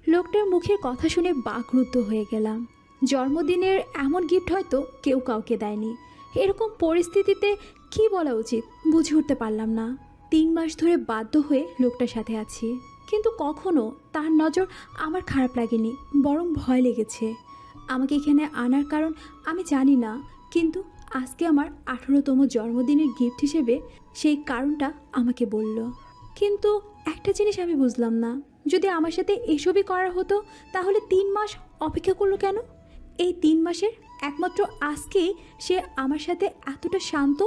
লোকটার মুখের কথা শুনে বাকরুদ্ধ হয়ে গেলাম। জন্মদিনের এমন গিফট হয়তো কেউ কাউকে দেয়নি। এরকম পরিস্থিতিতে কি বলা উচিত বুঝে উঠতে পারলাম না। 3 মাস ধরে বাধ্য হয়ে লোকটার সাথে আছি, কিন্তু কখনো তার নজর আমার খারাপ লাগেনি, বরং ভয় লেগেছে। আমাকে এখানে আনার কারণ আমি জানি না, কিন্তু আজকে আমার 18তম জন্মদিনের গিফট হিসেবে সেই কারণটা আমাকে বলল। কিন্তু একটা জিনিস আমি বুঝলাম না, যদি আমার সাথে এসবই করা হতো তাহলে 3 মাস অপেক্ষা করলো কেন? এই 3 মাসের একমাত্র আজকেই সে আমার সাথে এতটা শান্ত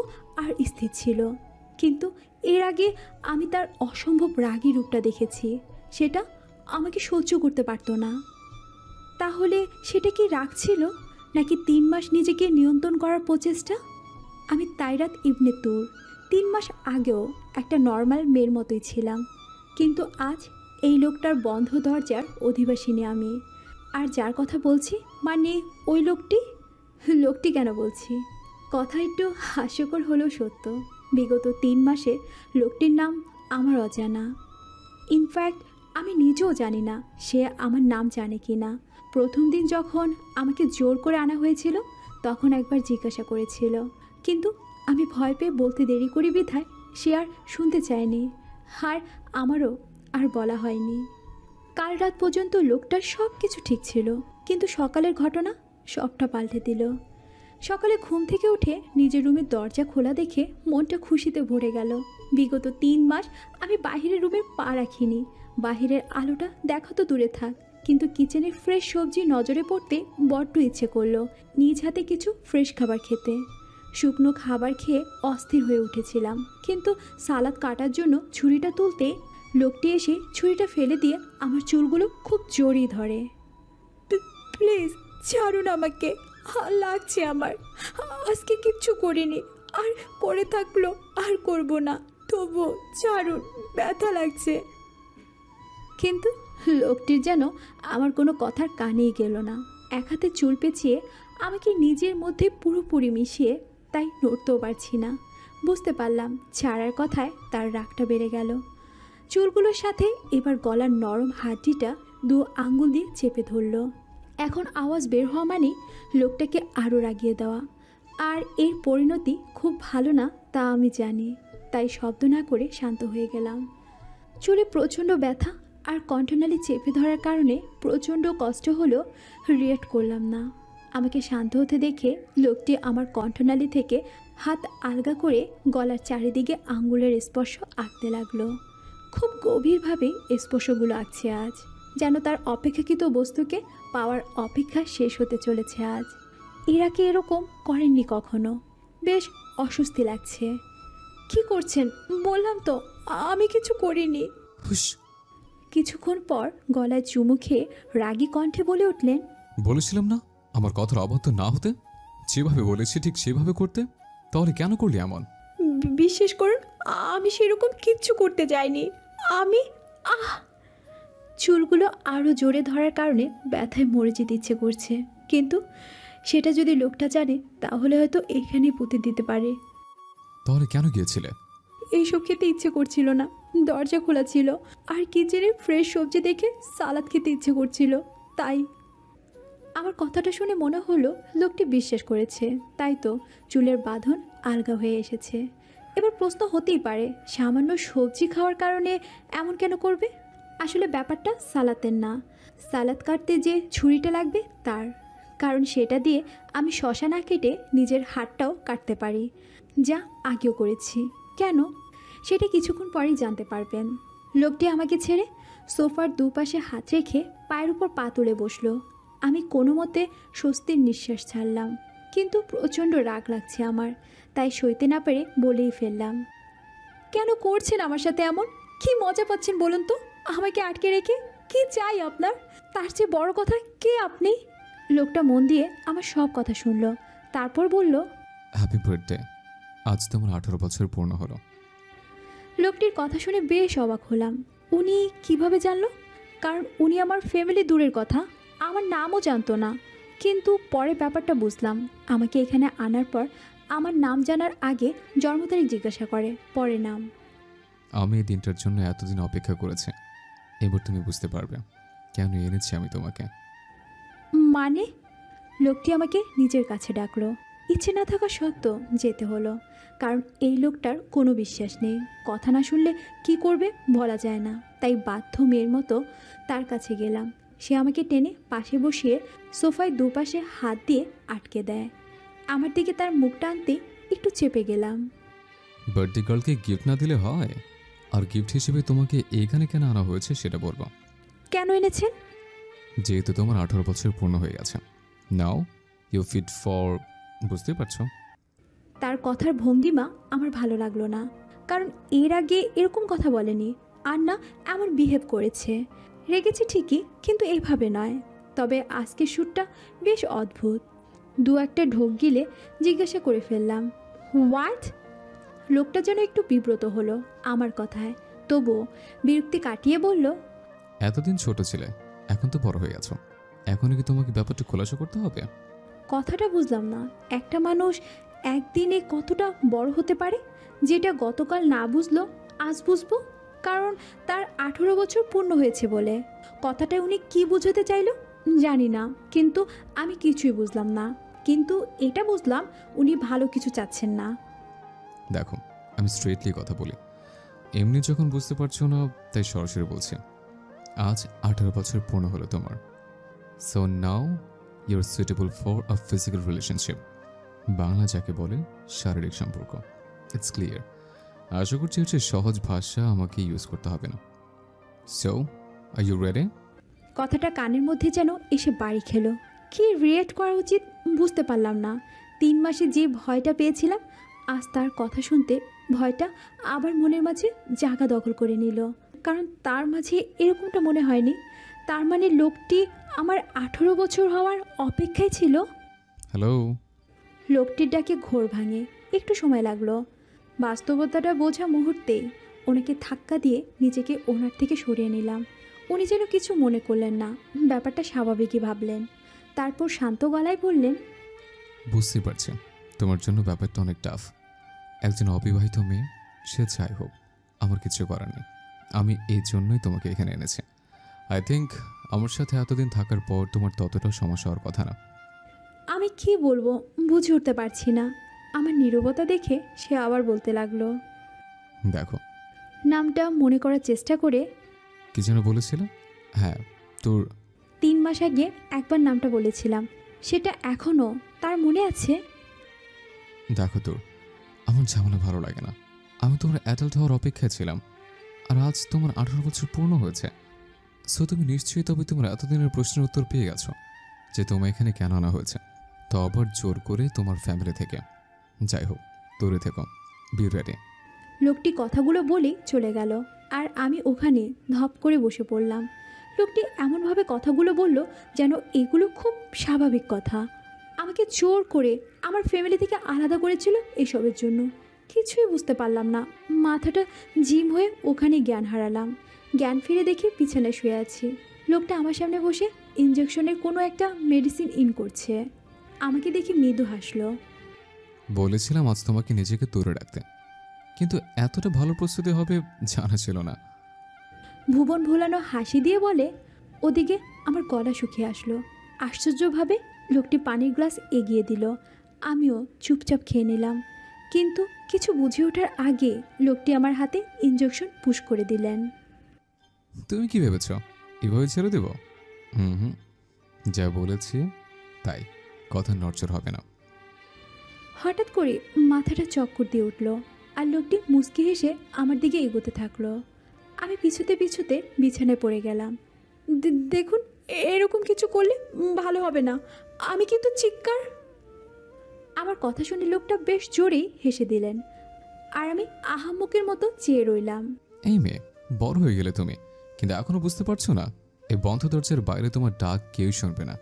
আর স্থির ছিল। কিন্তু এর আগে আমি তার অসম্ভব রাগী রূপটা দেখেছি, সেটা আমাকে সহ্য করতে পারতো না। তাহলে সেটা কি রাগ ছিল, নাকি 3 মাস নিজেকে নিয়ন্ত্রণ করার প্রচেষ্টা? আমি তাইরাত ইবনে তুর। 3 মাস আগেও একটা নর্মাল মেয়ের মতোই ছিলাম, কিন্তু আজ এই লোকটার বন্ধ দরজার অধিবাসিনী আমি। আর যার কথা বলছি মানে ওই লোকটি কেন বলছি, কথা একটু হাস্যকর হলেও সত্য। বিগত 3 মাসে লোকটির নাম আমার অজানা। ইনফ্যাক্ট আমি নিজেও জানি না সে আমার নাম জানে কি না। প্রথম দিন যখন আমাকে জোর করে আনা হয়েছিল তখন একবার জিজ্ঞাসা করেছিল, কিন্তু আমি ভয় পেয়ে বলতে দেরি করি বিধায় সে আর শুনতে চায়নি। আর আমারও আর বলা হয়নি। কাল রাত পর্যন্ত লোকটার সব কিছু ঠিক ছিল, কিন্তু সকালের ঘটনা সবটা পাল্টে দিল। সকালে ঘুম থেকে উঠে নিজের রুমের দরজা খোলা দেখে মনটা খুশিতে ভরে গেল। বিগত 3 মাস আমি বাহিরের রুমে পা রাখিনি। বাহিরের আলোটা দেখা তো দূরে থাক, কিন্তু কিচেনের ফ্রেশ সবজি নজরে পড়তে বড্ড ইচ্ছে করলো নিজ হাতে কিছু ফ্রেশ খাবার খেতে। শুকনো খাবার খেয়ে অস্থির হয়ে উঠেছিলাম, কিন্তু সালাদ কাটার জন্য ছুরিটা তুলতে লোকটি এসে ছুরিটা ফেলে দিয়ে আমার চুলগুলো খুব জোরেই ধরে। প্লিজ ছাড়ুন আমাকে, লাগছে আমার, আজকে কিচ্ছু করিনি, আর করে থাকলো আর করব না, তবু ছাড়ুন, ব্যথা লাগছে। কিন্তু লোকটির যেন আমার কোনো কথার কানেই গেল না। এক হাতে চুল পেঁচিয়ে আমাকে নিজের মধ্যে পুরোপুরি মিশিয়ে, তাই নড়তেও পারছি না। বুঝতে পারলাম ছাড়ার কথায় তার রাগটা বেড়ে গেল। চুলগুলোর সাথে এবার গলার নরম হাড্ডিটা 2 আঙ্গুল দিয়ে চেপে ধরল। এখন আওয়াজ বের হওয়া মানে লোকটাকে আরও রাগিয়ে দেওয়া, আর এর পরিণতি খুব ভালো না তা আমি জানি। তাই শব্দ না করে শান্ত হয়ে গেলাম। চুলে প্রচণ্ড ব্যথা আর কণ্ঠনালী চেপে ধরার কারণে প্রচণ্ড কষ্ট হলেও রিয়েক্ট করলাম না। আমাকে শান্ত হতে দেখে লোকটি আমার কণ্ঠনালী থেকে হাত আলগা করে গলার চারিদিকে আঙ্গুলের স্পর্শ আঁকতে লাগলো। খুব গভীরভাবে স্পর্শগুলো আঁকছে আজ, যেন তার অপেক্ষাকৃত বস্তুকে পাওয়ার অপেক্ষা শেষ হতে চলেছে আজ। এর আগে এরকম করেননি কখনো। বেশ অস্বস্তি লাগছে। কি করছেন? বললাম তো আমি কিছু করিনি। কিছুক্ষণ পর গলায় চুমু খেয়ে রাগী কণ্ঠে বলে উঠলেন, বলেছিলাম না আমার কথার অবাধ্য না হতে, যেভাবে বলেছি ঠিক সেভাবে করতে, তাহলে কেন করলি এমন? বিশ্বাস করুন আমি সেরকম কিচ্ছু করতে যাইনি। আমি চুলগুলো আরও জোরে ধরার কারণে ব্যথায় মরে যেতে ইচ্ছে করছে, কিন্তু সেটা যদি লোকটা জানে তাহলে হয়তো এখানেই পুঁতে দিতে পারে। তাহলে কেন গিয়েছিলে? এইসব খেতে ইচ্ছে করছিল না, দরজা খোলা ছিল, আর কিচেনে ফ্রেশ সবজি দেখে সালাদ খেতে ইচ্ছে করছিল, তাই। আমার কথাটা শুনে মনে হলো লোকটি বিশ্বাস করেছে, তাই তো চুলের বাঁধন আলগা হয়ে এসেছে। এবার প্রশ্ন হতেই পারে সামান্য সবজি খাওয়ার কারণে এমন কেন করবে? আসলে ব্যাপারটা সালাতের না, সালাদ কাটতে যে ছুরিটা লাগবে তার। কারণ সেটা দিয়ে আমি শশা না কেটে নিজের হাতটাও কাটতে পারি, যা আগেও করেছি। কেন সেটা কিছুক্ষণ পরেই জানতে পারবেন। লোকটি আমাকে ছেড়ে সোফার দুপাশে হাত রেখে পায়ের উপর পা তুলে বসলো। আমি কোনো মতে স্বস্তির নিঃশ্বাস ছাড়লাম, কিন্তু প্রচণ্ড রাগ লাগছে আমার, তাই সইতে না পেরে বলেই ফেললাম, কেন করছেন আমার সাথে এমন? কি মজা পাচ্ছেন বলুন তো আমাকে আটকে রেখে? কি চাই আপনার? তার চেয়ে বড় কথা কে আপনি? লোকটা মন দিয়ে আমার সব কথা শুনল, তারপর বলল, হ্যাপি বার্থডে, আজ তো আমার 18 বছর পূর্ণ হলো। লোকটির কথা শুনে বেশ অবাক হলাম। উনি কিভাবে জানলো? কারণ উনি আমার ফ্যামিলি দূরের কথা, আমার নামও জানতো না। কিন্তু পরে ব্যাপারটা বুঝলাম। আমাকে এখানে আনার পর আমার নাম জানার আগে জন্ম তারিখ জিজ্ঞাসা করে, পরে নাম। আমি এই দিনটার জন্য এতদিন অপেক্ষা করেছি। এবার তুমি বুঝতে পারবে কেন এনেছি আমি তোমাকে। মানে? লোকটি আমাকে নিজের কাছে ডাকলো। ইচ্ছে না থাকা সত্ত্বেও যেতে হলো, কারণ এই লোকটার কোনো বিশ্বাস নেই। কথা না শুনলে কি করবে বলা যায় না, তাই বাধ্য মেয়ের মতো তার কাছে গেলাম। সে আমাকে টেনে পাশে বসিয়ে সোফায় দুপাশে হাত দিয়ে আটকে দেয়। আমার দিকে তার মুখটা আনতে একটু চেপে গেলাম। বার্থডে গার্লকে গিফট না দিলে হয়? আর গিফট হিসেবে তোমাকে এখানে কেন আনা হয়েছে সেটা বলবো। কেন এনেছেন? যেহেতু তোমার 18 বছর পূর্ণ হয়ে গেছে, নাও ইউ ফিট ফর, বুঝতে পারছো? তার কথার ভঙ্গিমা আমার ভালো লাগলো না, কারণ এর আগে এরকম কথা বলেনি। আর না এমন বিহেভ করেছে। রেগেছে ঠিকই, কিন্তু এইভাবে নয়। তবে আজকের শ্যুটটা বেশ অদ্ভুত। দু একটা ঢোক গিলে জিজ্ঞাসা করে ফেললাম, হোয়াট? লোকটা যেন একটু বিব্রত হলো আমার কথায়, তবুও বিরক্তি কাটিয়ে বলল, এতদিন ছোট ছিলে, এখন তো বড় হয়ে গেছো, এখনই কি তোমাকে ব্যাপারটা খোলাসা করতে হবে? কথাটা বুঝলাম না। একটা মানুষ একদিনে কতটা বড় হতে পারে, যেটা গতকাল না বুঝলো আজ বুঝবো? কারণ তার 18 বছর পূর্ণ হয়েছে বলে। কথাটা উনি কি বোঝাতে চাইলো জানি না, কিন্তু আমি কিছুই বুঝলাম না। কিন্তু এটা বুঝলাম উনি ভালো কিছু চাচ্ছেন না। দেখো, আমি স্ট্রেটলি কথা বলি। এমনি যখন বুঝতে পারছো না, তাই সরাসরি বলছি। আজ 18 বছর পূর্ণ হলো তোমার। So now your suitable for a physical relationship. Bangla যাকে বলে শারীরিক সম্পর্ক। It's clear. আশা করছি হচ্ছে সহজ ভাষা আমাকে ইউজ করতে হবে না। So are you ready? কথাটা কানের মধ্যে যেন এসে বাড়ি খেলো। কি রিয়েক্ট করা উচিত বুঝতে পারলাম না। 3 মাসে যে ভয়টা পেয়েছিলাম, আজ তার কথা শুনতে ভয়টা আবার মনের মাঝে জায়গা দখল করে নিল। কারণ তার মাঝে এরকমটা মনে হয়নি। তার মানে লোকটি আমার 18 বছর হওয়ার অপেক্ষায় ছিল। হ্যালো। লোকটির ডাকে ঘোর ভাঙে। একটু সময় লাগলো। বাস্তবতাটা বোঝা মুহূর্তেই ওনাকে ধাক্কা দিয়ে নিজেকে ওনার থেকে সরিয়ে নিলাম। উনি যেন কিছু মনে করলেন না, ব্যাপারটা স্বাভাবিকই ভাবলেন। তারপর শান্ত গলায় বললেন, বুঝতে পারছি তোমার জন্য ব্যাপারটা অনেক টাফ। একজন অবিবাহিত মেয়ে, সে যাই হোক, আমার কিছু করার নেই। আমি এই জন্যই তোমাকে এখানে এনেছি। আই থিঙ্ক আমার সাথে এতদিন থাকার পর তোমার ততটাও সমস্যা হওয়ার কথা না। আমি কি বলবো বুঝে উঠতে পারছি না। আমার নীরবতা দেখে সে আবার বলতে লাগলো, দেখো, নামটা মনে করার চেষ্টা করে। কি যেন বলেছিলে? হ্যাঁ, তোর 3 মাস আগে একবার নামটা বলেছিলাম, সেটা এখনও তার মনে আছে। দেখো, তোর আমার ঝামেলা ভালো লাগে না। আমি তোমার অ্যাডাল্ট হওয়ার অপেক্ষায় ছিলাম, আর আজ তোমার 18 বছর পূর্ণ হয়েছে। সো তুমি নিশ্চয়ই তবে তোমার এতদিনের প্রশ্নের উত্তর পেয়ে গেছো যে তোমার এখানে কেন আনা হয়েছে। তো আবার জোর করে তোমার ফ্যামিলি থেকে। যাই হোক, দূরে থেকো, বি রেডি। লোকটি কথাগুলো বলেই চলে গেল, আর আমি ওখানে ধপ করে বসে পড়লাম। লোকটি এমনভাবে কথাগুলো বলল যেন এগুলো খুব স্বাভাবিক কথা। আমাকে জোর করে আমার ফ্যামিলি থেকে আলাদা করেছিল এসবের জন্য। কিছুই বুঝতে পারলাম না। মাথাটা জিম হয়ে ওখানে জ্ঞান হারালাম। জ্ঞান ফিরে দেখি বিছানায় শুয়ে আছি। লোকটা আমার সামনে বসে ইঞ্জেকশনের কোনো একটা মেডিসিন ইন করছে। আমাকে দেখে মৃদু হাসলো। বলেছিলাম আজ তোমাকে নিজেকে দূরে রাখতে, কিন্তু এতটা ভালো প্রস্তুতি হবে জানা ছিল না। ভুবন ভোলানো হাসি দিয়ে বলে, ওদিকে আমার গলা শুকিয়ে আসলো। আশ্চর্যভাবে লোকটি পানির গ্লাস এগিয়ে দিল। আমিও চুপচাপ খেয়ে নিলাম। কিন্তু কিছু বুঝে ওঠার আগে লোকটি আমার হাতে ইঞ্জেকশন পুশ করে দিলেন। তুমি কি ভেবেছ এভাবে ছেড়ে দেব? হুম হুম, যা বলেছি তাই, কথা নড়চড় হবে না। হঠাৎ করে মাথাটা চক্কর দিয়ে উঠল, আর লোকটি মুচকি হেসে আমার দিকে এগোতে থাকলো। আমি পিছুতে পিছুতে বিছানায় পড়ে গেলাম। দেখুন, এরকম কিছু করলে ভালো হবে না। আমি কিন্তু চিৎকার। আমার কথা শুনে লোকটা বেশ জোরেই হেসে দিলেন, আর আমি আহাম্মকের মতো চেয়ে রইলাম। এই মেয়ে, বড় হয়ে গেলে তুমি, কিন্তু এখনো বুঝতে পারছো না এই বন্ধ দরজার বাইরে তোমার ডাক কেউ শুনবে না।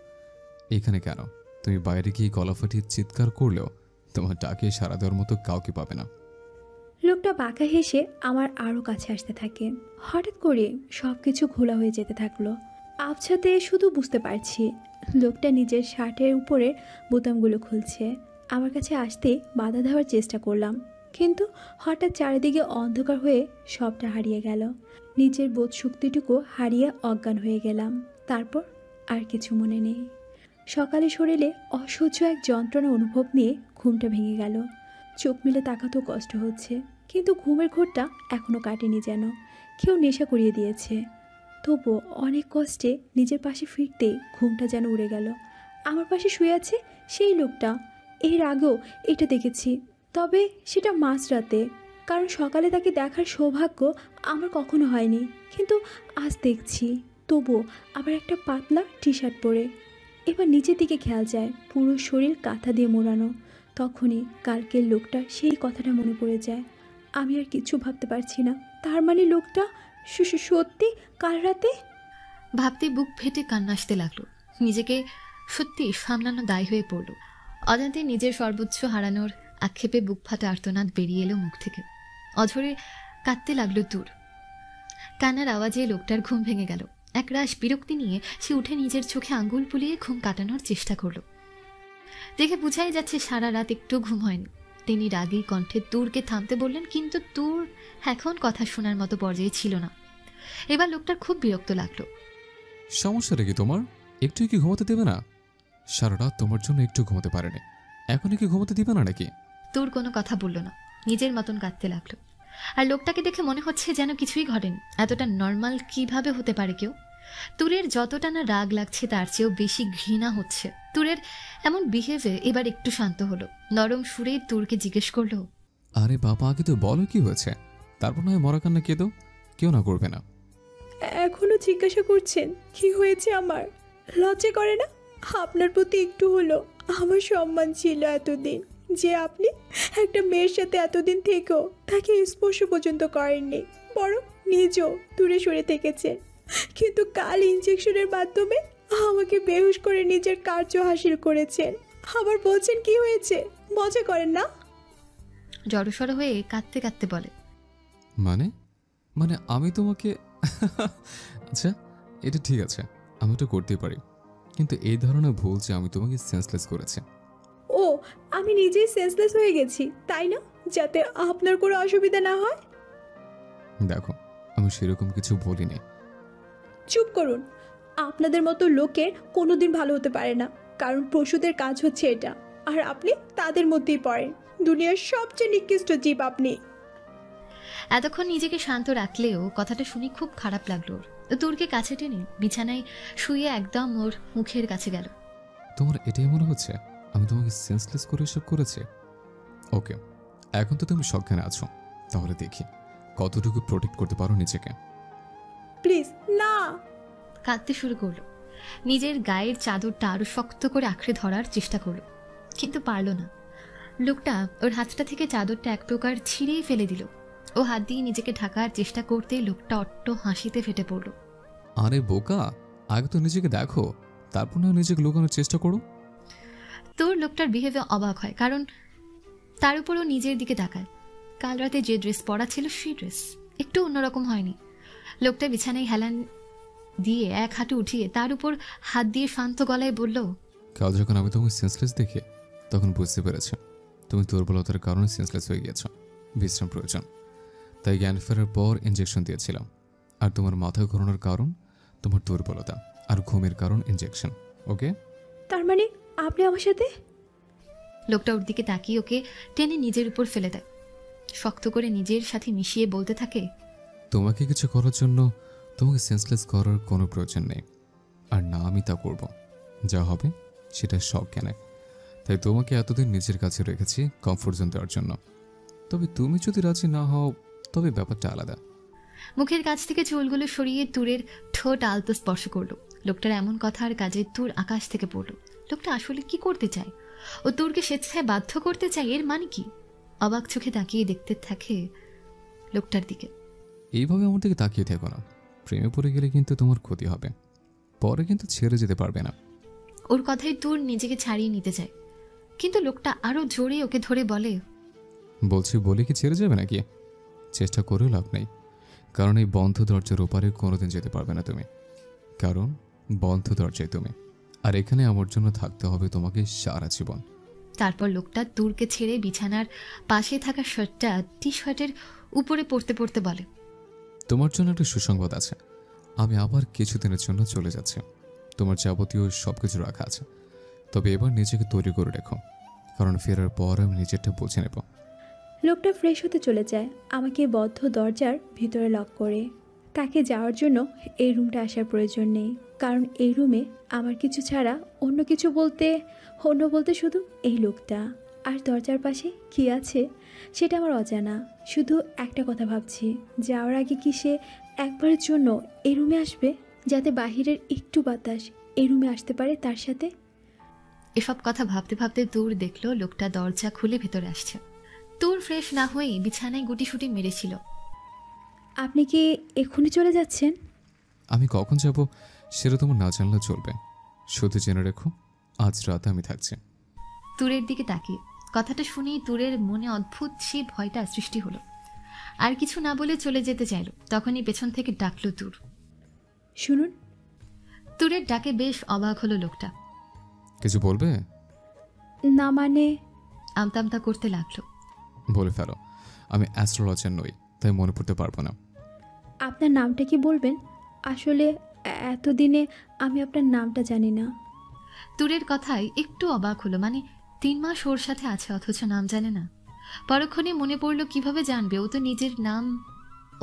এখানে কেন, তুমি বাইরে গিয়ে গলা ফাটিয়ে চিৎকার করলেও তোমার ডাকে সাড়া দেওয়ার মতো কাউকে পাবে না। লোকটা বাঁকা হেসে আমার আরও কাছে আসতে থাকে। হঠাৎ করে সব কিছু খোলা হয়ে যেতে থাকলো। আবছাতে শুধু বুঝতে পারছি লোকটা নিজের শার্টের উপরের বোতামগুলো খুলছে। আমার কাছে আসতে বাধা দেওয়ার চেষ্টা করলাম, কিন্তু হঠাৎ চারিদিকে অন্ধকার হয়ে সবটা হারিয়ে গেল। নিজের বোধ শক্তিটুকু হারিয়ে অজ্ঞান হয়ে গেলাম। তারপর আর কিছু মনে নেই। সকালে শরীরে অসহ্য এক যন্ত্রণা অনুভব নিয়ে ঘুমটা ভেঙে গেল। চোখ মিলে তাকাতেও কষ্ট হচ্ছে, কিন্তু ঘুমের ঘোরটা এখনও কাটেনি, যেন কেউ নেশা করিয়ে দিয়েছে। তবুও অনেক কষ্টে নিজের পাশে ফিরতেই ঘুমটা যেন উড়ে গেল। আমার পাশে শুয়ে আছে সেই লোকটা। এর আগেও এটা দেখেছি, তবে সেটা মাঝরাতে, কারণ সকালে তাকে দেখার সৌভাগ্য আমার কখনো হয়নি। কিন্তু আজ দেখছি, তবুও আবার একটা পাতলা টি শার্ট পরে। এবার নিচের দিকে খেয়াল যায়, পুরো শরীর কাঁথা দিয়ে মোড়ানো। তখনই কালকের লোকটার সেই কথাটা মনে পড়ে যায়। আমি আর কিছু ভাবতে পারছি না। তার মানে লোকটা সত্যি কাল রাতে। ভাবতে বুক ফেটে কান্না আসতে লাগলো। নিজেকে সত্যি সামলানো দায় হয়ে পড়ল। অজান্তে নিজের সর্বোচ্চ হারানোর আক্ষেপে বুক ফাটা আর্তনাদ বেরিয়ে এলো মুখ থেকে। অঝরে কাঁদতে লাগলো দূর। কান্নার আওয়াজে লোকটার ঘুম ভেঙে গেল। একরাশ বিরক্তি নিয়ে সে উঠে নিজের চোখে আঙ্গুল ফুলিয়ে ঘুম কাটানোর চেষ্টা করলো। দেখে বুঝাই যাচ্ছে সারা রাত একটু ঘুম হয়নি। তিনি রাগী কণ্ঠে তুরকে থামতে বললেন, কিন্তু তুর এখন কথা শোনার মতো পর্যায়ে ছিল না। এবার লোকটার খুব বিরক্ত লাগলো। সমস্যাটা কি তোমার? একটু কি ঘুমোতে দেবে না? সারা রাত তোমার জন্য একটু ঘুমোতে পারেনি, এখন কি ঘুমোতে দিবে না নাকি? তুর কোনো কথা বলল না, নিজের মতন কাঁদতে লাগলো। আর লোকটাকে দেখে মনে হচ্ছে যেন কিছুই ঘটেনি। এতটা নর্মাল কিভাবে হতে পারে কেউ? তুরের যতটা না রাগ লাগছে তার চেয়েও বেশি ঘৃণা হচ্ছে। তুরের এমন বিহেভে এবার একটু শান্ত হলো। নরম সুরে তুরকে জিজ্ঞেস করলো, আরে বাবা, আগে তো বলো কি হয়েছে, তারপর নয় মরা কান্না কেঁদো, কেউ না করবে না। এখনো জিজ্ঞাসা করছেন কি হয়েছে আমার? লজ্জা করে না? আপনার প্রতি একটু হলো আমার সম্মান ছিল এতদিন, যে আপনি একটা মেয়ের সাথে এতদিন থেকেও তাকে স্পর্শ পর্যন্ত করেননি, বরং নিজেও দূরে সরে থেকেছেন। কিন্তু কাল ইনজেকশনের মাধ্যমে আমাকে বেহুশ করে নিজের কার্য হাসিল করেছেন। আবার বলছেন কি হয়েছে? মজা করেন না? জড়সড় হয়ে কাঁদতে কাঁদতে বলে, মানে মানে আমি তোমাকে আচ্ছা, এটা ঠিক আছে, আমি তো করতেই পারি, কিন্তু এই ধরনের ভুল যে আমি তোমাকে সেন্সলেস করেছি। ও, আমি নিজেই সেন্সলেস হয়ে গেছি তাই না, যাতে আপনার কোনো অসুবিধা না হয়? দেখো, আমি সেরকম কিছু বলিনি। চুপ করুন। আপনাদের মতো লোকের কোনোদিন ভালো হতে পারে না, কারণ পশুদের কাজ হচ্ছে এটা, আর আপনি তাদের মধ্যেই পড়েন। দুনিয়ার সবচেয়ে নিকৃষ্ট জীব আপনি। এতক্ষণ নিজেকে শান্ত রাখলেও কথাটা শুনে খুব খারাপ লাগলো ওর। তুরকে কাছে টেনে বিছানায় শুয়ে একদম ওর মুখের কাছে গেল। তোমার এটাই মনে হচ্ছে আমি তোমাকে সেন্সলেস করে এসব করেছি? ওকে, এখন তো তুমি সজ্ঞানে আছো, তাহলে দেখি কতটুকু প্রোটেক্ট করতে পারো নিজেকে। প্লিজ না। কাঁদতে শুরু করলো। নিজের গায়ের চাদরটা আরো শক্ত করে আঁকড়ে ধরার চেষ্টা করলো, কিন্তু পারল না। লোকটা ওর হাতটা থেকে চাদরটা এক প্রকার ছিঁড়েই ফেলে দিল। ও হাত দিয়ে নিজেকে ঢাকার চেষ্টা করতে লোকটা অট্ট হাসিতে ফেটে পড়ল। আরে বোকা, আগে তো নিজেকে দেখো, তারপর না নিজেকে লুকানোর চেষ্টা করো। তোর লোকটার বিহেভিয়ার অবাক হয়, কারণ তার উপরও নিজের দিকে তাকায়। কাল রাতে যে ড্রেস পরা ছিল সেই ড্রেস একটু অন্যরকম হয়নি। লোকটা বিছানায় হেলান দিয়ে এক হাঁটু উঠিয়ে তার উপর হাত দিয়ে শান্ত গলায় বলল, কাল যখন আমি তোমাকে সেন্সলেস দেখি তখন বুঝতে পেরেছি তুমি দুর্বলতার কারণে সেন্সলেস হয়ে গিয়েছ। বিশ্রাম প্রয়োজন, তাই জ্ঞান ফেরার পর ইনজেকশন দিয়েছিলাম। আর তোমার মাথা ঘোরানোর কারণ তোমার দুর্বলতা, আর ঘুমের কারণ ইনজেকশন। ওকে? তার মানে আপনি আমার সাথে? লোকটা ওর দিকে তাকিয়ে ওকে টেনে নিজের উপর ফেলে দেয়। শক্ত করে নিজের সাথে মিশিয়ে বলতে থাকে, তোমাকে কিছু করার জন্য তোমাকে সেন্সলেস করার কোনো প্রয়োজন নেই, আর না আমি তা করব। যা হবে সেটা সব জ্ঞানে, তাই তোমাকে এতদিন নিজের কাছে রেখেছি কমফোর্ট জোন দেওয়ার জন্য। তবে তুমি যদি রাজি না হও তবে ব্যাপারটা আলাদা। মুখের কাছ থেকে চুলগুলো সরিয়ে তুরের ঠোঁট আলতো স্পর্শ করলো। লোকটার এমন কথার কাজে তুর আকাশ থেকে পড়ল। লোকটা আসলে কি করতে চায়? ও তুরকে স্বেচ্ছায় বাধ্য করতে চায়, এর মানে কি? অবাক চোখে তাকিয়ে দেখতে থাকে লোকটার দিকে। এইভাবে আমার দিকে তাকিয়ে থেকো না, প্রেমে পড়ে গেলে কিন্তু তোমার ক্ষতি হবে, পরে কিন্তু ছেড়ে যেতে পারবে না। ওর কথায় তুর নিজেকে ছাড়িয়ে নিতে চায়, কিন্তু লোকটা আরো জোরে ওকে ধরে বলে, বলছি বলে কি ছেড়ে যাবে নাকি? চেষ্টা করেও লাভ নেই, কারণ এই বন্ধ দরজার ওপারে কোনোদিন যেতে পারবে না তুমি, কারণ বন্ধ দরজায় তুমি, আর এখানে আমার জন্য থাকতে হবে তোমাকে সারা জীবন। তারপর লোকটা তুরকে ছেড়ে বিছানার পাশে থাকা শার্টটা টি শার্টের উপরে পড়তে পড়তে বলে, তোমার জন্য একটা সুসংবাদ আছে। আমি আবার কিছুদিনের জন্য চলে যাচ্ছি। তোমার যাবতীয় সবকিছু রাখা আছে, তবে এবার নিজেকে তৈরি করে রেখো, কারণ ফেরার পর আমি নিজেরটা বুঝে নেব। লোকটা ফ্রেশ হতে চলে যায়, আমাকে বদ্ধ দরজার ভিতরে লক করে। তাকে যাওয়ার জন্য এই রুমটা আসার প্রয়োজন নেই, কারণ এই রুমে আমার কিছু ছাড়া অন্য কিছু বলতে শুধু এই লোকটা। আর দরজার পাশে কী আছে সেটা আমার অজানা। শুধু একটা কথা ভাবছি, যাওয়ার আগে কি সে একবারের জন্য এই রুমে আসবে, যাতে বাহিরের একটু বাতাস এই রুমে আসতে পারে তার সাথে। এসব কথা ভাবতে ভাবতে তুর দেখলো লোকটা দরজা খুলে ভেতরে আসছে। তুর ফ্রেশ না হয়ে বিছানায় গুটিসুটি মেরেছিল। আপনি কি এক্ষুনি চলে যাচ্ছেন? আমি কখন যাব সেটা তোমার না জানলেও চলবে। শুধু জেনে রেখো, আজ রাতে আমি থাকছি। তুরের দিকে তাকিয়ে কথাটা শুনেই তুরের মনে অদ্ভুত সেই ভয়টা সৃষ্টি হলো। আর কিছু না বলে চলে যেতে চাইল, তখনই পেছন থেকে ডাকলো তুর। শুনুন। তুরের ডাকে বেশ অবাক হলো লোকটা। কিছু বলবে? না মানে? আমতা আমতা করতে লাগলো। বলে ফেলো। আমি অ্যাস্ট্রোলজার নই, তাই মনে পড়তে পারবো না। আপনার নামটা কি বলবেন? আসলে এতদিনে আমি আপনার নামটা জানি না। তুরের কথায় একটু অবাক হলো, মানে 3 মাস ওর সাথে আছে অথচ নাম জানে না। পরক্ষণে মনে পড়লো কিভাবে জানবে, ও তো নিজের নাম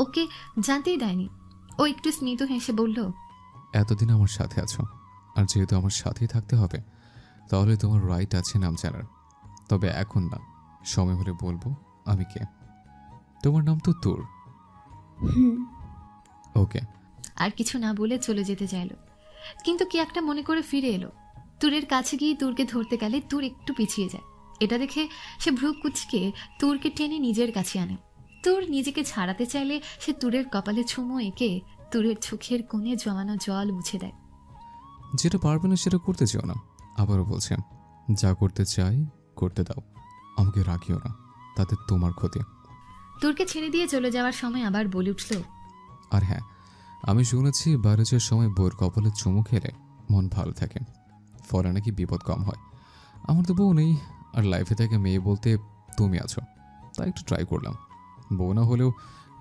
ওকে জানতেই দেয়নি। ও একটু স্মিত হেসে বলল, এতদিন আমার সাথে আছো, আর যেহেতু আমার সাথেই থাকতে হবে, তাহলে তোমার রাইট আছে নাম জানার। তবে এখন না, সময় হলে বলবো আমি কে। তোমার নাম তো তুর। ওকে। আর কিছু না বলে চলে যেতে চাইল, কিন্তু কি একটা মনে করে ফিরে এলো। তুরের কাছে গিয়ে তুরকে ধরতে গেলে তুর একটু পিছিয়ে যায়। এটা দেখে সে ভ্রু কুঁচকে তুরকে টেনে নিজের কাছে আনে। তুর নিজেকে ছাড়াতে চাইলে সে তুরের কপালে চুমো এঁকে তুরের চোখের কোণে জমানো জল মুছে দেয়। যেটা পারবে না সেটা করতে চাও না। আবারও বলছে, যা করতে চাই করতে দাও, আমাকে রাখিও না, তাতে তোমার ক্ষতি। তুরকে ছেড়ে দিয়ে চলে যাওয়ার সময় আবার বলে উঠল, আর হ্যাঁ, আমি শুনেছি বাইরে যাওয়ার সময় বউয়ের কপালে চুমু খেলে মন ভালো থাকে, ফলে নাকি বিপদ কম হয়। আমার তো বউ নেই, আর লাইফে থেকে মেয়ে বলতে তুমি আছো, তাই একটু ট্রাই করলাম। বউ না হলেও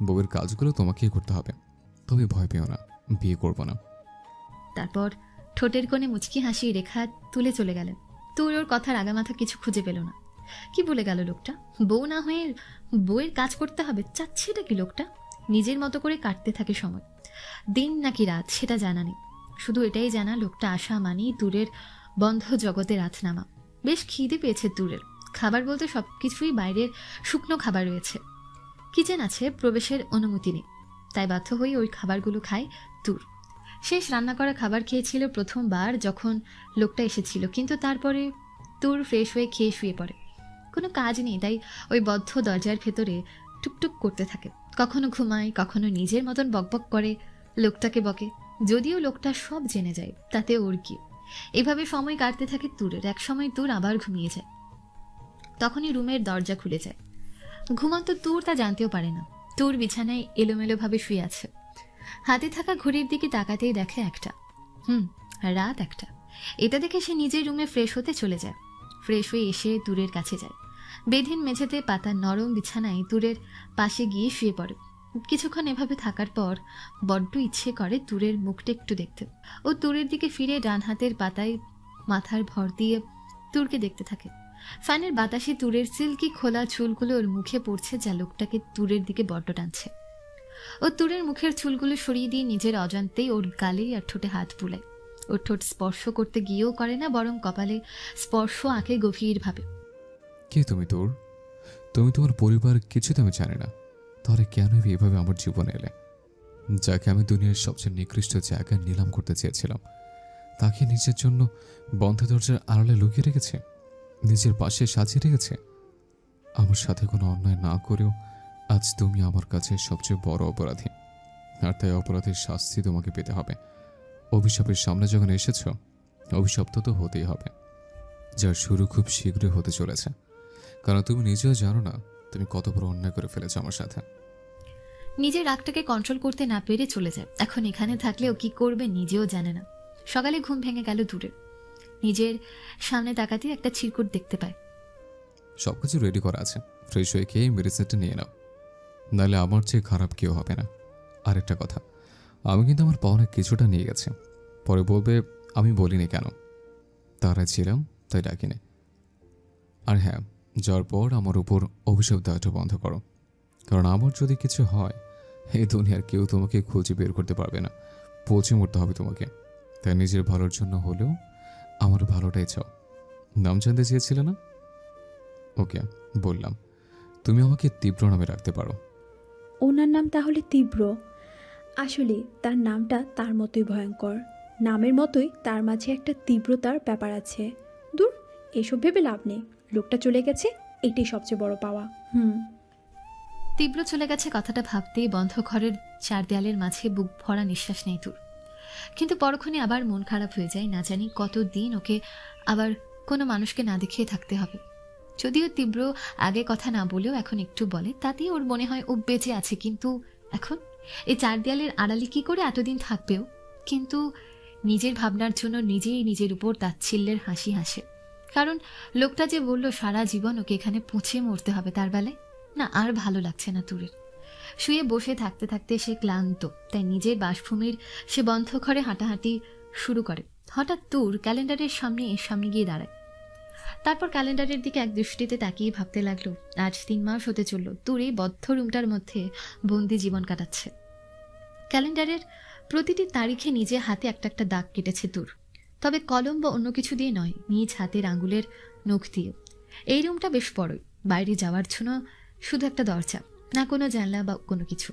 বউয়ের কাজগুলো তোমাকেই করতে হবে, তবে ভয় পেও না, বিয়ে করবো না। তারপর ঠোঁটের কোণে মুচকি হাসি রেখা তুলে চলে গেলেন। তুর ওর কথার আগামাথা কিছু খুঁজে পেল না। কি বলে গেল লোকটা? বউ না হয়ে বউয়ের কাজ করতে হবে, চাচ্ছেটা কি লোকটা? নিজের মতো করে কাটতে থাকে সময়, দিন নাকি রাত সেটা জানা নেই। শুধু এটাই জানা, লোকটা আসা মানেই তুরের বন্ধ জগতে রাত নামা। বেশ খিদে পেয়েছে তুরের। খাবার বলতে সবকিছুই বাইরের শুকনো খাবার রয়েছে, কিচেন আছে, প্রবেশের অনুমতি নেই। তাই বাধ্য হয়ে ওই খাবারগুলো খায় তুর। শেষ রান্না করা খাবার খেয়েছিল প্রথমবার যখন লোকটা এসেছিল, কিন্তু তারপরে তুর ফ্রেশ হয়ে খেয়ে শুয়ে পড়ে। কোনো কাজ নেই, তাই ওই বদ্ধ দরজার ভেতরে টুকটুক করতে থাকে। কখনো ঘুমায়, কখনো নিজের মতন বকবক করে, লোকটাকে বকে। যদিও লোকটা সব জেনে যায়, তাতে ওর কি। এভাবে সময় কাটতে থাকে তুরের। এক সময় তুর আবার ঘুমিয়ে যায়। তখনই রুমের দরজা খুলে যায়। ঘুমন্ত তুর তা জানতেও পারে না। তুর বিছানায় এলোমেলোভাবে শুয়ে আছে। হাতে থাকা ঘড়ির দিকে তাকাতেই দেখে একটা। রাত 1টা। এটা দেখে সে নিজের রুমে ফ্রেশ হতে চলে যায়। ফ্রেশ হয়ে এসে তুরের কাছে যায়। বেধিন মেঝেতে পাতা নরম বিছানায় তুরের পাশে গিয়ে শুয়ে পড়ে। কিছুক্ষণ এভাবে থাকার পর বড্ড ইচ্ছে করে তুরের মুখটা একটু দেখতে। ও তুরের দিকে ফিরে ডান হাতের পাতায় মাথার ভর দিয়ে তুরকে দেখতে থাকে। ফ্যানের বাতাসে তুরের সিল্কি খোলা চুলগুলো ওর মুখে পড়ছে, যা লোকটাকে তুরের দিকে বড্ড টানছে। ও তুরের মুখের চুলগুলো সরিয়ে দিয়ে নিজের অজান্তেই ওর গালে আর ঠোঁটে হাত বুলায়। ওর ঠোঁট স্পর্শ করতে গিয়েও করে না, বরং কপালে স্পর্শ আঁকে গভীরভাবে। কে তুমি তোর? তুমি তোমার পরিবার কিছুতে আমি জানি না, তাহলে কেন এইভাবে আমার জীবনে এলে? যাকে আমি দুনিয়ার সবচেয়ে নিকৃষ্ট জায়গায় নিলাম করতে চেয়েছিলাম, তাকে নিজের জন্য বন্ধ দরজার আড়ালে লুকিয়ে রেখেছে, নিজের পাশে সাজিয়ে রেখেছে। আমার সাথে কোনো অন্যায় না করেও আজ তুমি আমার কাছে সবচেয়ে বড় অপরাধী, আর তাই অপরাধের শাস্তি তোমাকে পেতে হবে। অভিশাপের সামনে যখন এসেছ, অভিশপ্ত তো হতেই হবে, যার শুরু খুব শীঘ্রই হতে চলেছে। কারণ তুমি নিজেও জানো না তুমি কত বড় অন্যায় করে ফেলেছো আমার সাথে। নিজের রাগটাকে কন্ট্রোল করতে না পেরে চলে যায়। এখন এখানে থাকলেও কি করবে নিজেও জানে না। সকালে ঘুম ভেঙে গেল দূরে। নিজের সামনে তাকাতে একটা চিরকুট দেখতে পায়। সব কিছু রেডি করা আছে, ফ্রেশ হয়ে খেয়ে মেডিসিনটা নিয়ে নাও, নাহলে আমার চেয়ে খারাপ কেউ হবে না। আরেকটা কথা, আমি কিন্তু আমার পাওনা কিছুটা নিয়ে গেছি, পরে বলবে আমি বলিনি কেন, তারা ছিলাম তাই ডাকিনি। আর হ্যাঁ, যাওয়ার পর আমার উপর অভিশাপ দেওয়াটা বন্ধ করো, কারণ আমার যদি কিছু হয় এই দুনিয়ার কেউ তোমাকে খুঁজে বের করতে পারবে না, পৌঁছে মরতে হবে তোমাকে। তাই নিজের ভালোর জন্য হলেও আমার ভালোটাই চাও। নাম জানতে চেয়েছিলে না? ওকে, বললাম। তুমি আমাকে তীব্র নামে রাখতে পারো। ওনার নাম তাহলে তীব্র? আসলে তার নামটা তার মতোই ভয়ঙ্কর, নামের মতোই তার মাঝে একটা তীব্রতার ব্যাপার আছে। দূর, এসব ভেবে লাভ নেই, লোকটা চলে গেছে, এটাই সবচেয়ে বড় পাওয়া। তীব্র চলে গেছে কথাটা ভাবতেই বন্ধ ঘরের চার দেয়ালের মাঝে বুক ভরা নিঃশ্বাস নেই তুর। কিন্তু পরক্ষণে আবার মন খারাপ হয়ে যায়, না জানি কতদিন ওকে আবার কোনো মানুষকে না দেখিয়ে থাকতে হবে। যদিও তীব্র আগে কথা না বলেও এখন একটু বলে, তাতেই ওর মনে হয় ও বেঁচে আছে। কিন্তু এখন এই চার দেয়ালের আড়ালে কি করে এতদিন থাকবেও? কিন্তু নিজের ভাবনার জন্য নিজেই নিজের উপর তাচ্ছিল্যের হাসি হাসে। কারণ লোকটা যে বলল সারা জীবন ওকে এখানে পৌঁছে মরতে হবে, তার বেলায় না আর ভালো লাগছে না তুরের। শুয়ে বসে থাকতে থাকতে সে ক্লান্ত, তাই নিজের বাসভূমির সে বন্ধ ঘরে হাঁটাহাঁটি শুরু করে। হঠাৎ তুর ক্যালেন্ডারের সামনে গিয়ে দাঁড়ায়। তারপর ক্যালেন্ডারের দিকে এক দৃষ্টিতে তাকিয়ে ভাবতে লাগলো, আজ 3 মাস হতে চলল তুর এই বদ্ধ রুমটার মধ্যে বন্দি জীবন কাটাচ্ছে। ক্যালেন্ডারের প্রতিটি তারিখে নিজে হাতে একটা একটা দাগ কেটেছে তুর, তবে কলম বা অন্য কিছু দিয়ে নয়, নিজ হাতের আঙুলের নখ দিয়ে। এই রুমটা বেশ বড়ই, বাইরে যাওয়ার জন্য শুধু একটা দরজা, না কোনো জানলা বা কোনো কিছু।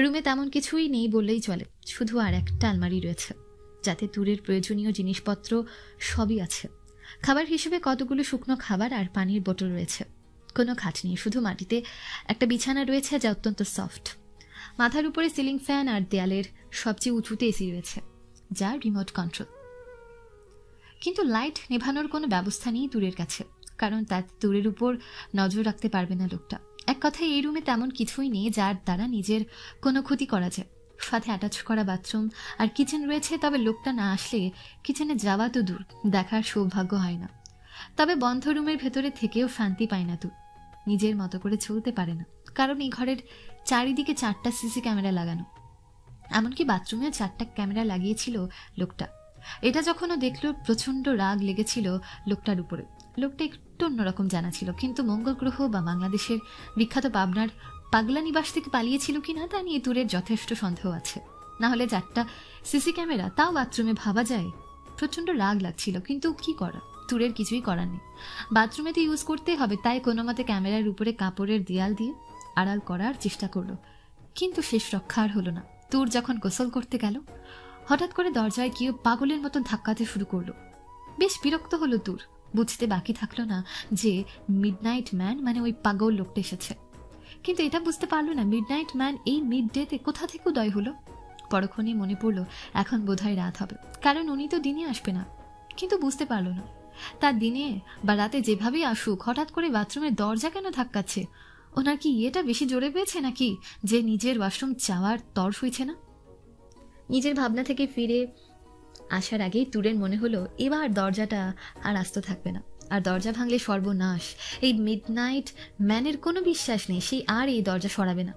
রুমে তেমন কিছুই নেই বললেই চলে, শুধু আর একটা আলমারি রয়েছে, যাতে তুরের প্রয়োজনীয় জিনিসপত্র সবই আছে। খাবার হিসেবে কতগুলো শুকনো খাবার আর পানির বোতল রয়েছে। কোনো খাট নেই, শুধু মাটিতে একটা বিছানা রয়েছে যা অত্যন্ত সফট। মাথার উপরে সিলিং ফ্যান আর দেয়ালের সবচেয়ে উঁচুতে এসি রয়েছে, যার রিমোট কন্ট্রোল। কিন্তু লাইট নেভানোর কোনো ব্যবস্থা নেই তুরের কাছে, কারণ তার তুরের উপর নজর রাখতে পারবে না লোকটা। এক কথায় এই রুমে তেমন কিছুই নেই যার দ্বারা নিজের কোনো ক্ষতি করা যায়। সাথে অ্যাটাচ করা বাথরুম আর কিচেন রয়েছে, তবে লোকটা না আসলে কিচেনে যাওয়া তো দূর, দেখার সৌভাগ্য হয় না। তবে বন্ধ রুমের ভেতরে থেকেও শান্তি পায় না তুর, নিজের মতো করে চলতে পারে না, কারণ এই ঘরের চারিদিকে 4টা সিসি ক্যামেরা লাগানো। এমনকি বাথরুমেও 4টা ক্যামেরা লাগিয়েছিল লোকটা। এটা যখন ও দেখলো প্রচন্ড রাগ লেগেছিল লোকটার উপরে। লোকটা একটু অন্যরকম জানা ছিল, কিন্তু মঙ্গল গ্রহ বা বাংলাদেশের বিখ্যাত পাবনার পাগলা নিবাস থেকে পালিয়েছিল কিনা তা নিয়ে তুরের যথেষ্ট সন্দেহ আছে। না হলে 4টা সিসি ক্যামেরা, তাও বাথরুমে, ভাবা যায়। প্রচন্ড রাগ লাগছিল, কিন্তু কি করা, তুরের কিছুই করার নেই। বাথরুমে তো ইউজ করতেই হবে, তাই কোনো মতে ক্যামেরার উপরে কাপড়ের দেয়াল দিয়ে আড়াল করার চেষ্টা করলো, কিন্তু শেষ রক্ষা আর হলো না। তুর যখন গোসল করতে গেল, হঠাৎ করে দরজায় কেউ পাগলের মতন ধাক্কাতে শুরু করলো। বেশ বিরক্ত হলো তুর, বুঝতে বাকি থাকলো না যে মিডনাইট ম্যান মানে ওই পাগল লোকটা এসেছে। কিন্তু এটা বুঝতে পারলো না মিডনাইট ম্যান এই মিড ডেতে কোথা থেকে উদয় হলো। পরক্ষণে মনে পড়লো এখন বোধহয় রাত হবে, কারণ উনি তো দিনে আসবে না। কিন্তু বুঝতে পারলো না তার দিনে বা রাতে যেভাবেই আসুক, হঠাৎ করে বাথরুমের দরজা কেন ধাক্কাচ্ছে। ওনার কি ইয়েটা বেশি জোরে পেয়েছে নাকি, যে নিজের ওয়াশরুম চাওয়ার তর সইছে না? নিজের ভাবনা থেকে ফিরে আসার আগেই তুরের মনে হলো এবার দরজাটা আর আস্ত থাকবে না, আর দরজা ভাঙলে সর্বনাশ। এই মিডনাইট ম্যানের কোনো বিশ্বাস নেই, সেই আর এই দরজা সরাবে না।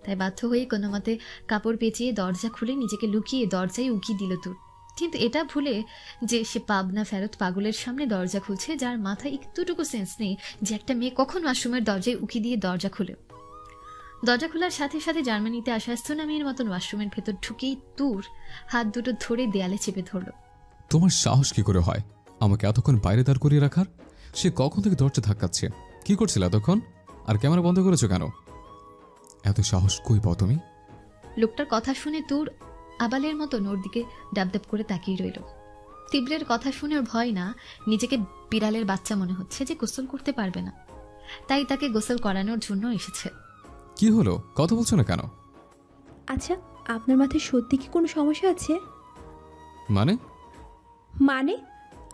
তাই বাধ্য হয়ে কোনো মতে কাপড় পেঁচিয়ে দরজা খুলে নিজেকে লুকিয়ে দরজায় উকি দিল তুর। কিন্তু এটা ভুলে যে সে পাবনা ফেরত পাগলের সামনে দরজা খুলছে, যার মাথায় একটুটুকু সেন্স নেই যে একটা মেয়ে কখন ওয়াশরুমের দরজায় উকি দিয়ে দরজা খুলে। দরজা খোলার সাথে সাথে জার্মানিতে আসা সুনামির মতন ওয়াশরুমের ভেতর ঢুকেই তুর হাত দুটো ধরে দেয়ালে চেপে ধরল। তোমার সাহস কি করে হয় আমাকে এতক্ষণ বাইরে দাঁড় করিয়ে রাখার? সে কখন থেকে দরজা ধাক্কাচ্ছে? কি করছিল এতক্ষণ? আর ক্যামেরা বন্ধ করেছো কেন? এত সাহস কই পাও তুমি? লোকটার কথা শুনে তুর আবালের মতো ওর দিকে ডাবডাব করে তাকিয়ে রইল। তীব্রের কথা শুনে ওর ভয় না, নিজেকে বিড়ালের বাচ্চা মনে হচ্ছে যে গোসল করতে পারবে না, তাই তাকে গোসল করানোর জন্য এসেছে। কি হলো, কথা বলছো না কেন? আচ্ছা, আপনার মাথায় সত্যি কি কোনো সমস্যা আছে? মানে মানে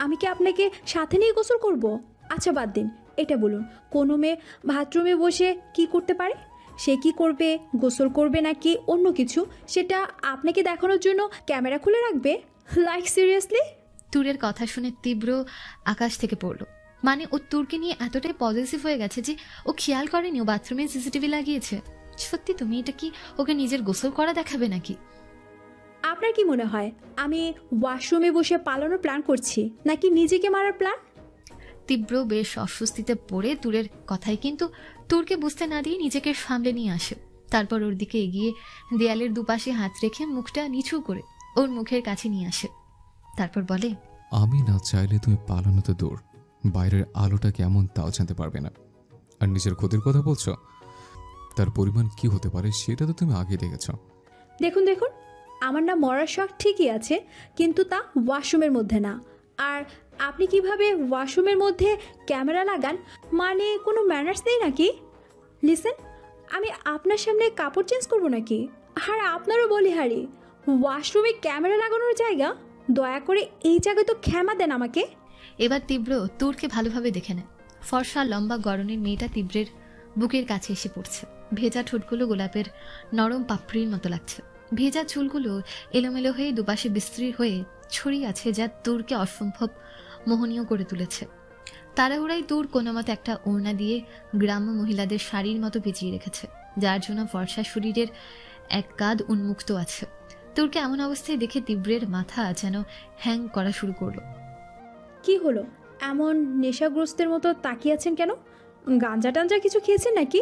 আমি কি আপনাকে সাথে নিয়ে গোসল করব? আচ্ছা বাদ দিন, এটা বলুন, কোনো মেয়ে বাথরুমে বসে কি করতে পারে? সে কি করবে, গোসল করবে নাকি অন্য কিছু, সেটা আপনাকে দেখানোর জন্য ক্যামেরা খুলে রাখবে? Like seriously? তুরের কথা শুনে তীব্র আকাশ থেকে পড়ল। মানে ও তুরকে নিয়ে এতটাই পজিটিভ হয়ে গেছে যে ও খেয়াল করেনি ও বাথরুমে সিসিটিভি লাগিয়েছে। সত্যি তুমি এটা কি ওকে নিজের গোসল করা দেখাবে নাকি? আপনার কি মনে হয় আমি ওয়াশরুমে বসে পালানোর প্ল্যান করছি নাকি নিজেকে মারার প্ল্যান? তীব্র বেশ অস্বস্তিতে পড়ে তুরের কথাই কিন্তু তুরকে বুঝতে না দিয়ে নিজেকে সামলে নিয়ে আসে। তারপর ওর দিকে এগিয়ে দেয়ালের দুপাশে হাত রেখে মুখটা নিচু করে ওর মুখের কাছে নিয়ে আসে। তারপর বলে, আমি না চাইলে তুমি পালানো তো দূর, বাইরের আলোটা কেমন তাও জানতে পারবে না। আর নিজের ক্ষতির কথা বলছো, তার পরিমাণ কি হতে পারে সেটা তো তুমি আগে দেখেছ। দেখুন দেখুন, আমার না মরার শখ ঠিকই আছে, কিন্তু তা ওয়াশরুমের মধ্যে না। আর আপনি কিভাবে ওয়াশরুমের মধ্যে ক্যামেরা লাগান? মানে কোনো ম্যানার্স নেই নাকি? লিসেন, আমি আপনার সামনে কাপড় চেঞ্জ করবো নাকি? আর আপনারও বলি হারি, ওয়াশরুমে ক্যামেরা লাগানোর জায়গা? দয়া করে এই জায়গায় তো ক্ষমা দেন আমাকে। এবার তীব্র তুরকে ভালোভাবে দেখে নেয়। ফর্সা লম্বা গড়নের মেয়েটা তীব্রের বুকের কাছে এসে পড়ছে। ভেজা ঠোঁটগুলো গোলাপের নরম পাপড়ির মতো লাগছে। ভেজা চুলগুলো এলোমেলো হয়ে দুপাশে বিস্তৃত হয়ে ছড়িয়ে আছে, যা তুরকে অসম্ভব মোহনীয় করে তুলেছে। তাড়াহুড়াই তুর কোনো মতে একটা ওড়না দিয়ে গ্রাম্য মহিলাদের শাড়ির মতো পেঁচিয়ে রেখেছে, যার জন্য ফর্সা শরীরের এক কাঁধ উন্মুক্ত আছে। তুরকে এমন অবস্থায় দেখে তীব্রের মাথা যেন হ্যাং করা শুরু করলো। কি হলো, এমন নেশাগ্রস্তের মতো তাকিয়ে আছেন কেন? গাঞ্জা টাঞ্জা কিছু খেয়েছেন নাকি?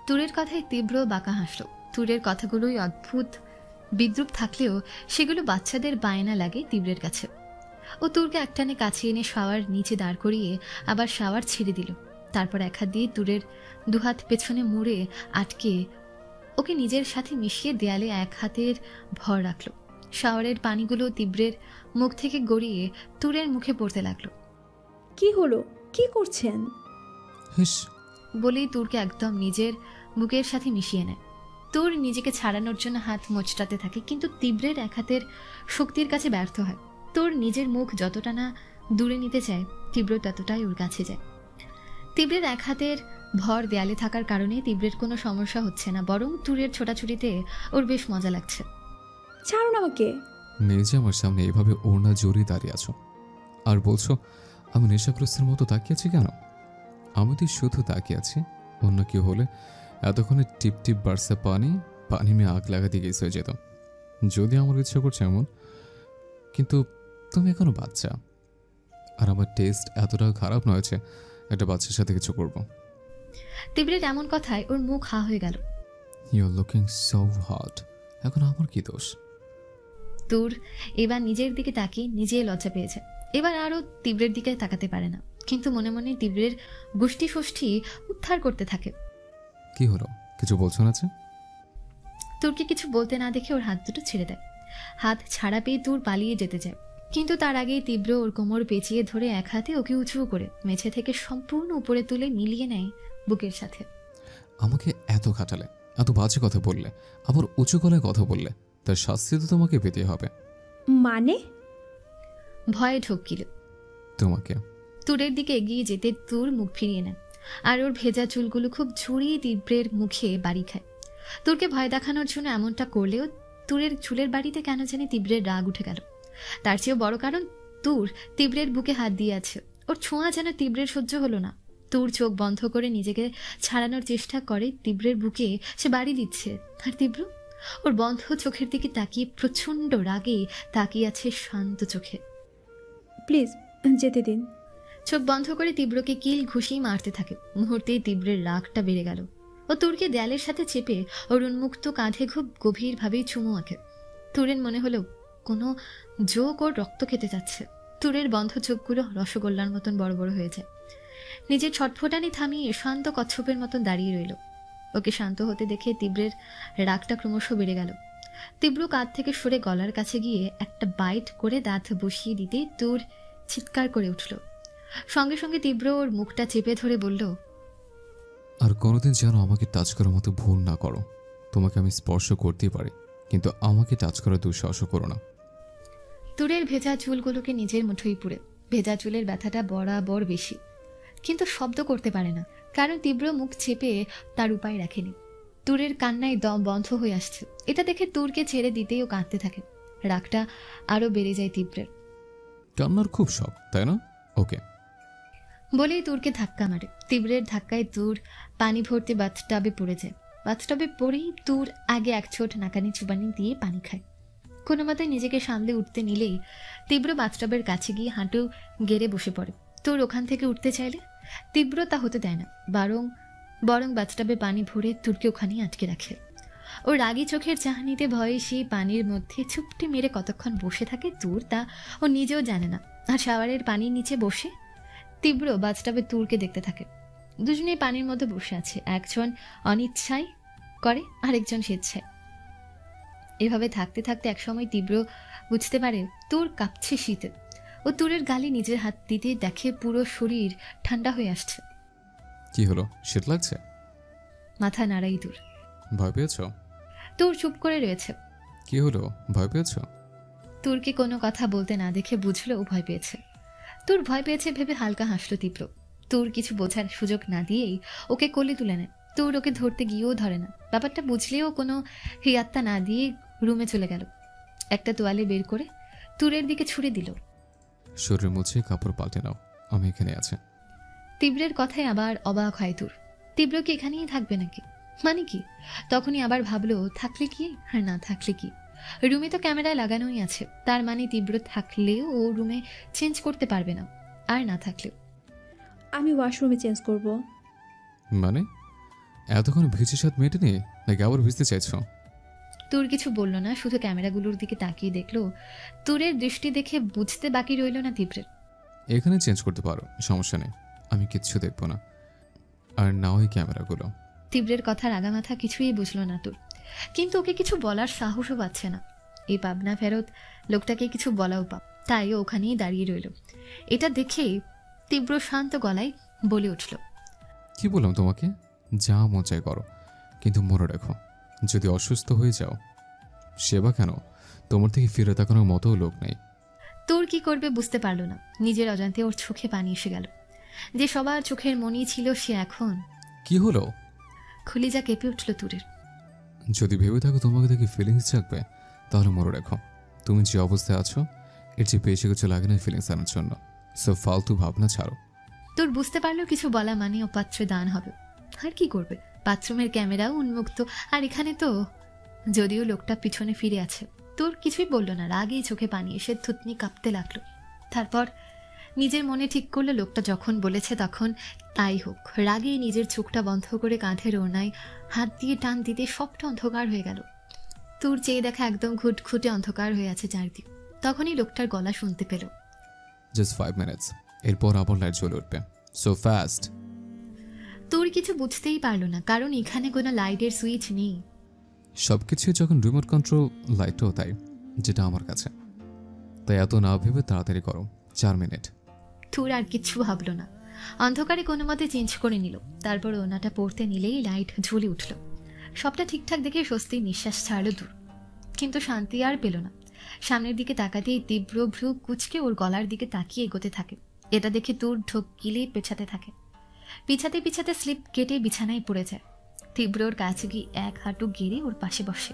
তুরের কথায় তীব্র বাঁকা হাসল। তুরের কথাগুলোই অদ্ভুত বিদ্রুপ থাকলেও সেগুলো বাচ্চাদের বায়না লাগে তীব্রের কাছে। ও তুরকে একটানে কাছে এনে শাওয়ার নিচে দাঁড় করিয়ে আবার শাওয়ার ছেড়ে দিল। তারপর এক হাত দিয়ে তুরের দুহাত পেছনে মুড়ে আটকে ওকে নিজের সাথে মিশিয়ে দেয়ালে এক হাতের ভর রাখল। শাওয়ারের পানিগুলো তীব্রের মুখ থেকে গড়িয়ে তুরের মুখে পড়তে লাগলো। কি হলো, কি করছেন? হিস, বলেই তুরকে একদম নিজের বুকের সাথে মিশিয়ে নেয়। তুর নিজেকে ছাড়ানোর জন্য হাত মোচটাতে থাকে, কিন্তু তীব্রের এক হাতের শক্তির কাছে ব্যর্থ হয়। তোর নিজের মুখ যতটা না দূরে নিতে চায়, তীব্র ততটাই ওর কাছে যায়। তীব্রের এক হাতের ভর দেয়ালে থাকার কারণে তীব্রের কোনো সমস্যা হচ্ছে না, বরং তুরের ছোটাছুটিতে ওর বেশ মজা লাগছে। ছাড়ুন আমাকে। মেজে আমার সামনে এভাবে ওড়না জড়িয়ে দাঁড়িয়ে আছো আর বলছো আমি নেশাগ্রস্তের মতো তাকিয়ে আছি কেন? আমি তো শুধু তাকিয়ে আছি, অন্য কেউ হলে এতক্ষণে টিপ টিপ বাড়ছে পানি মেয়ে আগ লাগাতে গেছে হয়ে যেত। যদি আমার ইচ্ছা করছে এমন, কিন্তু তুমি এখনো বাচ্চা, আর আমার টেস্ট এতটাও খারাপ নয় যে একটা বাচ্চার সাথে কিছু করবো। তীব্রের এমন কথায় ওর মুখ হা হয়ে গেল। You are looking so hot, এখন আমার কি দোষ? তুর এবার নিজের দিকে তাকিয়ে নিজে লজ্জা পেয়েছে। এবার আরও তীব্রের দিকে তাকাতে পারে না, কিন্তু মনে মনে তীব্রের গোষ্ঠী ষষ্ঠী উদ্ধার করতে থাকে। কি হলো, কিছু বলছো না? তুরকে কিছু বলতে না দেখে ওর হাত দুটো ছেড়ে দেয়। হাত ছাড়া পেয়ে তুর পালিয়ে যেতে যায়, কিন্তু তার আগেই তীব্র ওর কোমর পেঁচিয়ে ধরে এক হাতে ওকে উঁচু করে মেঝে থেকে সম্পূর্ণ উপরে তুলে মিলিয়ে নেয় বুকের সাথে। আমাকে এত খাটালে, এত বাজে কথা বললে, আবার উঁচু গলায় কথা বললে, তার শাস্তি তো তোমাকে পেতে হবে। মানে? ভয়ে ঢুকিল তোমাকে। তুরের দিকে এগিয়ে যেতে তুর মুখ ফিরিয়ে নেয়, আর ওর ভেজা চুলগুলো খুব ঝুড়িয়ে তীব্রের মুখে বাড়ি খায়। তুরকে ভয় দেখানোর জন্য এমনটা করলেও তুরের চুলের বাড়িতে কেন জানি তীব্রের রাগ উঠে গেল। তার চেয়েও বড় কারণ, তুর তীব্রের বুকে হাত দিয়ে আছে। ওর ছোঁয়া যেন তীব্রের সহ্য হলো না। তুর চোখ বন্ধ করে নিজেকে ছাড়ানোর চেষ্টা করে, তীব্রের বুকে সে বাড়ি দিচ্ছে, আর তীব্র ওর বন্ধ চোখের দিকে তাকিয়ে প্রচণ্ড রাগে তাকিয়ে আছে শান্ত চোখে। প্লিজ যেতে দিন। চোখ বন্ধ করে তীব্রকে কিল ঘুষি মারতে থাকে। মুহূর্তেই তীব্রের রাগটা বেড়ে গেল। ও তুরকে দেয়ালের সাথে চেপে ওর উন্মুক্ত কাঁধে খুব গভীরভাবেই চুমু আঁকে। তুরের মনে হলো কোনো যোগ ওর রক্ত খেতে যাচ্ছে। তুরের বন্ধ চোখগুলো রসগোল্লার মতন বড় বড় হয়ে যায়। নিজের ছটফটানি থামিয়ে শান্ত কচ্ছপের মতন দাঁড়িয়ে রইল। ওকে শান্ত হতে দেখে তীব্রের রাগটা ক্রমশ বেড়ে গেল। তীব্র কাঁধ থেকে সরে গলার কাছে গিয়ে একটা বাইট করে দাঁত বসিয়ে দিতে তুর চিৎকার করে উঠল। সঙ্গে সঙ্গে তীব্র ওর মুখটা চেপে ধরে বলল, আর কোনোদিন যেন আমাকে টাচ করার মতো ভুল না করো। তোমাকে আমি স্পর্শ করতেই পারি, কিন্তু আমাকে টাচ করার দুঃসাহস করো না। তুরের ভেজা চুলগুলোকে নিজের মুঠোয় পুরে। ভেজা চুলের ব্যথাটা বরাবর বেশি, কিন্তু শব্দ করতে পারে না, কারণ তীব্র মুখ চেপে তার উপায় রাখেনি। তুরের কান্নায় দম বন্ধ হয়ে আসছে। এটা দেখে তুরকে ছেড়ে দিতেই ও কাঁদতে থাকে। রাগটা আরো বেড়ে যায় তীব্রের। কান্নার খুব শখ, তাই না? ওকে, বলেই তুরকে ধাক্কা মারে। তীব্রের ধাক্কায় তুর পানি ভর্তি বাথটাবে পড়ে যায়। বাথটাবে পড়েই তুর আগে এক ছোট নাকানি চুবানি দিয়ে পানি খায়। কোনো মতে নিজেকে সামলে উঠতে নিলেই তীব্র বাথটাবের কাছে গিয়ে হাঁটু গেড়ে বসে পড়ে। তুর ওখান থেকে উঠতে চাইলে তীব্র তা হতে দেয় না, বরং বাথটাবে পানি ভরে তুরকে ওখানেই আটকে রাখে। ও রাগী চোখের চাহনিতে ভয়ে সেই পানির মধ্যে চুপটি মেরে কতক্ষণ বসে থাকে তুর তা ও নিজেও জানে না। আর শাওয়ারের পানির নিচে বসে তীব্র বাথটাবে তুরকে দেখতে থাকে। দুজনেই পানির মধ্যে বসে আছে, একজন অনিচ্ছায় করে আরেকজন স্বেচ্ছায়। এভাবে থাকতে থাকতে একসময় তীব্র বুঝতে পারে তুর কাঁপছে শীতে। ও তুরের গালে নিজের হাত দিতে দেখে পুরো শরীর ঠান্ডা হয়ে আসছে। কি হলো, শীত লাগছে? মাথা নাড়াই তুর। ভয় পেয়েছ? তুর চুপ করে রয়েছে। কি হলো, ভয় পেয়েছ? তুরকে কোনো কথা বলতে না দেখে বুঝলো ও ভয় পেয়েছে। তুর ভয় পেয়েছে ভেবে হালকা হাসলো তীব্র। তুর কিছু বোঝার সুযোগ না দিয়েই ওকে কোলে তুলে নেয়। তুর ওকে ধরতে গিয়েও ধরে না। ব্যাপারটা বুঝলেও কোনো হিয়াত্তা না দিয়ে রুমে চলে গেল। একটা তোয়ালে বের করে তুরের দিকে ছুড়ে দিল। শরীর মুছে কাপড় পাল্টে নাও, আমি এখানে আছি। তীব্রের কথায় আবার অবাক হয় তুর। তীব্র কি এখানেই থাকবে নাকি? মানে কি? তখনই আবার ভাবলো থাকলে কি আর না থাকলে কি। রুমে তো ক্যামেরায় লাগানোই আছে, তার মানে তীব্র থাকলেও ও রুমে চেঞ্জ করতে পারবে না, আর না থাকলেও। আমি ওয়াশরুমে চেঞ্জ করব। মানে এতক্ষণ ভিজে সাথ মেটেনি নাকি আবার ভিজতে চাইছো? তুর কিছু বলল না, শুধু ক্যামেরাগুলোর দিকে তাকিয়ে দেখলো। তুরের দৃষ্টি দেখে বুঝতে বাকি রইল না তীব্রের। এখানে চেঞ্জ করতে পারো, সমস্যা নেই, আমি কিচ্ছু দেখবো না। আর না ওই ক্যামেরাগুলো। তীব্রের কথার আগামাথা কিছুই বুঝলো না তুর, কিন্তু ওকে কিছু বলার সাহসও পাচ্ছে না। এই পাবনা ফেরত লোকটাকে কিছু বলাও পাপ, তাই ও ওখানেই দাঁড়িয়ে রইল। এটা দেখেই তীব্র শান্ত গলায় বলে উঠল, কি বললাম তোমাকে, যা মন চাই করো, কিন্তু মনে রেখো যদি অসুস্থ হয়ে যাও সেবা কেন, তোমার থেকে ফিরে তাকানোর মতো লোক নেই। তোর কি করবে বুঝতে পারলো না। নিজের অজান্তে ওর চোখে পানি এসে গেল। যে সবার চোখের মনি ছিল সে এখন কি হলো? খুলিজা কেঁপে উঠল তুরের। যদি ভেবে থাকো তোমাকে দেখে ফিলিংস জাগবে, তাহলে মনে রেখো তুমি যে অবস্থায় আছো এর চেয়ে বেশি কিছু লাগে না ফিলিংস আনার জন্য। সো ফালতু ভাবনা ছাড়ো। তোর বুঝতে পারলো কিছু বলা মানে অপাত্রে দান হবে। আর কি করবে, বাথরুমের ক্যামেরাও উন্মুক্ত, আর এখানে তো যদিও লোকটা পিছনে ফিরে আছে। তোর কিছুই বলল না, রাগেই চোখে পানি এসে থুতনি কাঁপতে লাগলো। তারপর নিজের মনে ঠিক করলো লোকটা যখন বলেছে তখন তাই হোক। রাগেই নিজের চোখটা বন্ধ করে কাঁধের ওড়নায় হাত দিয়ে টান দিতে সবটা অন্ধকার হয়ে গেল। তোর চেয়ে দেখা একদম ঘুটঘুটে অন্ধকার হয়ে আছে চারদিক। তখনই লোকটার গলা শুনতে পেল, জাস্ট 5 মিনিটস, এরপর আবার লাইট জ্বলে উঠবে, সো ফাস্ট। তোর কিছু বুঝতেই পারলো না, কারণ এখানে কোনো লাইটের সুইচ নেই। সবকিছু যখন রিমোট কন্ট্রোল, লাইটও তাই, যেটা আমার কাছে। তাই এত না ভেবে তাড়াতাড়ি করো, 4 মিনিট। তোর আর কিচ্ছু ভাবলো না, অন্ধকারে কোনো মতে চেঞ্জ করে নিল। তারপর ওনাটা পড়তে নিলেই লাইট ঝুলে উঠল। সবটা ঠিকঠাক দেখে স্বস্তির নিঃশ্বাস ছাড়লো দূর, কিন্তু শান্তি আর পেল না। সামনের দিকে তাকাতেই তীব্র ভ্রু কুচকে ওর গলার দিকে তাকিয়ে এগোতে থাকে। এটা দেখে তোর ঢোক গিলে পেছাতে থাকে। পিছাতে পিছাতে স্লিপ কেটে বিছানায় পড়ে যায়। তীব্র ওর কাছে গিয়ে এক হাঁটু গেড়ে ওর পাশে বসে।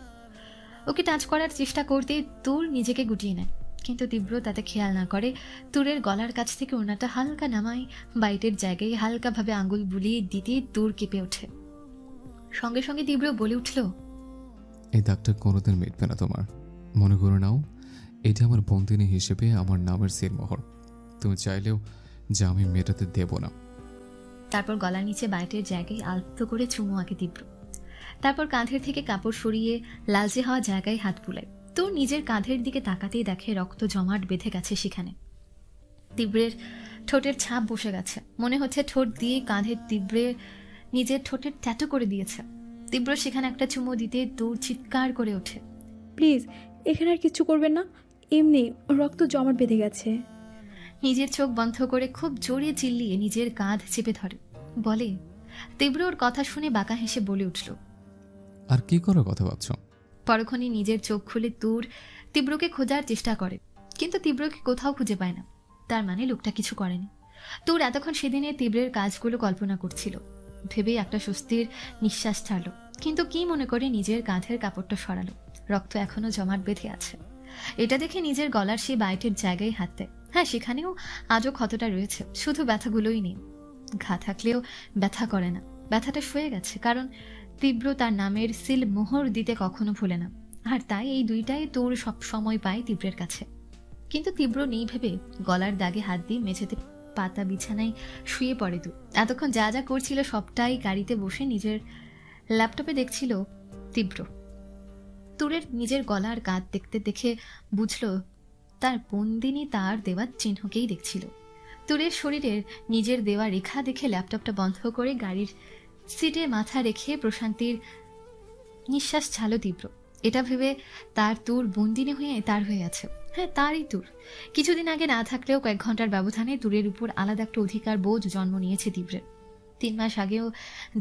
ওকে টাচ করার চেষ্টা করতে তোর নিজেকে গুটিয়ে নেয়, কিন্তু তীব্র তাতে খেয়াল না করে তুরের গলার কাছ থেকে ওনাটা হালকা নামায় বাইটের জায়গায় হালকাভাবে আঙুল বুলিয়ে দিতে তুর কেঁপে ওঠে। সঙ্গে সঙ্গে তীব্র বলে উঠল, এই দাগটা কোনোদিন মিটবে না তোমার, মনে করে নাও এটা আমার বন্দিনী হিসেবে আমার নামের সিলমোহর। তুমি চাইলেও যা আমি মেটাতে দেব না। তারপর গলার নিচে বাইটের জায়গায় আলতো করে চুমু আঁকে তীব্র। তারপর কাঁধের থেকে কাপড় সরিয়ে লালচে হওয়া জায়গায় হাত বুলায়। তোর নিজের কাঁধের দিকে তাকাতেই দেখে রক্ত জমাট বেঁধে গেছে সেখানে। তীব্রের ঠোঁটের ছাপ বসে গেছে, মনে হচ্ছে ঠোঁট দিয়ে কাঁধের তীব্রের নিজের ঠোঁটের ট্যাটু করে দিয়েছে। তীব্র সেখানে একটা চুমু দিতে তোর চিৎকার করে ওঠে, প্লিজ এখানে আর কিচ্ছু করবেন না, এমনি রক্ত জমাট বেঁধে গেছে। নিজের চোখ বন্ধ করে খুব জোরে চিল্লিয়ে নিজের কাঁধ চেপে ধরে বলে। তীব্র ওর কথা শুনে বাঁকা হেসে বলে উঠল, আর কি করার কথা ভাবছো? পরক্ষণে নিজের চোখ খুলে তোর তীব্রকে খোঁজার চেষ্টা করে, কিন্তু তীব্রকে কোথাও খুঁজে পায় না। তার মানে লোকটা কিছু করেনি। তোর এতক্ষণ সেদিনে তীব্রের কাজগুলো কল্পনা করছিল ভেবেই একটা স্বস্তির নিঃশ্বাস ছাড়লো, কিন্তু কি মনে করে নিজের কাঁধের কাপড়টা সরালো। রক্ত এখনো জমাট বেঁধে আছে। এটা দেখে নিজের গলার সেই বাইটের জায়গায় হাত দেয়। হ্যাঁ, সেখানেও আজও ক্ষতটা রয়েছে, শুধু ব্যথাগুলোই নেই। ঘা থাকলেও ব্যথা করে না, ব্যথাটা সয়ে গেছে, কারণ তীব্র তার নামের সিল মোহর দিতে কখনো ভুলে না। আর তাই এই দুইটাই তোর সব সময় পায় তীব্রের কাছে। কিন্তু তীব্র নেই ভেবে গলার দাগে হাত দিয়ে মেঝেতে পাতা বিছানায় শুয়ে পড়ে। তুই এতক্ষণ যা যা করছিল সবটাই গাড়িতে বসে নিজের ল্যাপটপে দেখছিল তীব্র। তুরের নিজের গলার কাঁধ দেখতে দেখে বুঝল তার বন্দিনী তার দেওয়া চিহ্নকেই দেখছিল। তুরের শরীরের নিজের দেওয়া রেখা দেখে ল্যাপটপটা বন্ধ করে গাড়ির সিটে মাথা রেখে প্রশান্তির নিঃশ্বাস ছাড়ল তীব্র। এটা ভেবে তার তুর বন্দিনী হয়ে তার হয়ে আছে। হ্যাঁ, তারই তুর। কিছুদিন আগে না থাকলেও কয়েক ঘন্টার ব্যবধানে তুরের উপর আলাদা একটা অধিকার বোধ জন্ম নিয়েছে তীব্রের। 3 মাস আগেও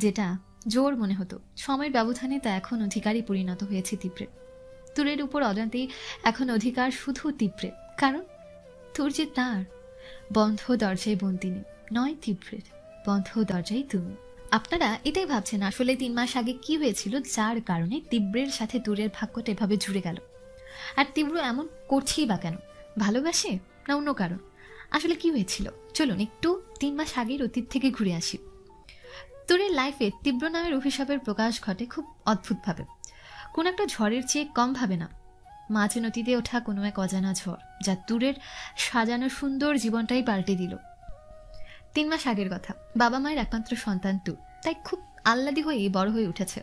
যেটা জোর মনে হতো, সময়ের ব্যবধানে তা এখন অধিকারই পরিণত হয়েছে তীব্রের। তুরের উপর অজান্তেই এখন অধিকার শুধু তীব্রের, কারণ তুর যে তার। বন্ধ দরজায় বন্দিনী নয় তীব্রের, বন্ধ দরজায় তুমি। আপনারা এটাই ভাবছেন আসলে 3 মাস আগে কি হয়েছিল যার কারণে তীব্রের সাথে তুরের ভাগ্যটা এভাবে জুড়ে গেল। আর তীব্র এমন করছেই বা কেন? ভালোবাসে না অন্য কারণ? আসলে কি হয়েছিল চলুন একটু 3 মাস আগের অতীত থেকে ঘুরে আসি। তুরের লাইফে তীব্র নামের অভিশাপের প্রকাশ ঘটে খুব অদ্ভুতভাবে, কোন একটা ঝড়ের চেয়ে কম ভাবে না। মাঝে নদীতে ওঠা কোনো এক অজানা ঝড় যা তুরের সাজানো সুন্দর জীবনটাই পাল্টে দিল। 3 মাস আগের কথা। বাবা মায়ের একমাত্র সন্তান তুর, তাই খুব আহ্লাদি হয়ে বড় হয়ে উঠেছে।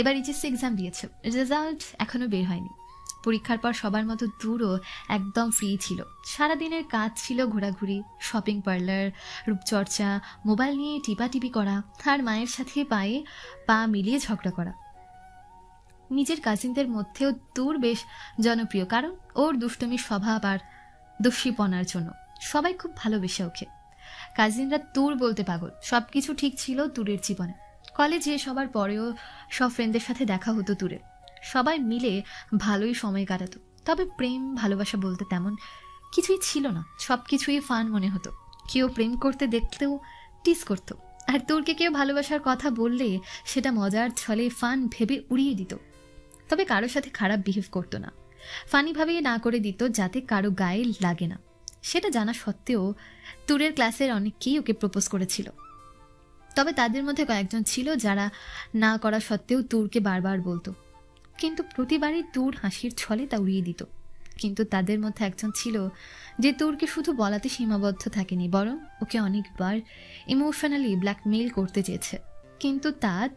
এবার এইচএসসি এক্সাম দিয়েছে, রেজাল্ট এখনো বের হয়নি। পরীক্ষার পর সবার মতো তুরও একদম ফ্রি ছিল। সারাদিনের কাজ ছিল ঘোরাঘুরি, শপিং পার্লার, রূপচর্চা, মোবাইল নিয়ে টিপাটিপি করা, আর মায়ের সাথে পায়ে পা মিলিয়ে ঝগড়া করা। নিজের কাজিনদের মধ্যেও তুর বেশ জনপ্রিয়, কারণ ওর দুষ্টমির স্বভাব আর দস্যিপনার জন্য সবাই খুব ভালোবেসে ওকে। কাজিনরা তুর বলতে পাগল। সবকিছু ঠিক ছিল তুরের জীবনে। কলেজে সবার পরেও সব ফ্রেন্ডদের সাথে দেখা হতো তুরের। সবাই মিলে ভালোই সময় কাটাতো। তবে প্রেম ভালোবাসা বলতে তেমন কিছুই ছিল না। সবকিছুই ফান মনে হতো। কেউ প্রেম করতে দেখতেও টিস করত, আর তুরকে কেউ ভালোবাসার কথা বললে সেটা মজার ছলে ফান ভেবে উড়িয়ে দিত। তবে কারোর সাথে খারাপ বিহেভ করতো না, ফানিভাবেই না করে দিত যাতে কারো গায়ে লাগে না। সেটা জানা সত্ত্বেও তুরের ক্লাসের অনেককেই ওকে প্রপোজ করেছিল। তবে তাদের মধ্যে কয়েকজন ছিল যারা না করা সত্ত্বেও তুরকে বারবার বলতো, কিন্তু প্রতিবারই তুর হাসির ছলে তা উড়িয়ে দিত। কিন্তু তাদের মধ্যে একজন ছিল যে তুরকে শুধু বলাতে সীমাবদ্ধ থাকেনি, বরং ওকে অনেকবার ইমোশনালি ব্ল্যাকমেইল করতে চেয়েছে। কিন্তু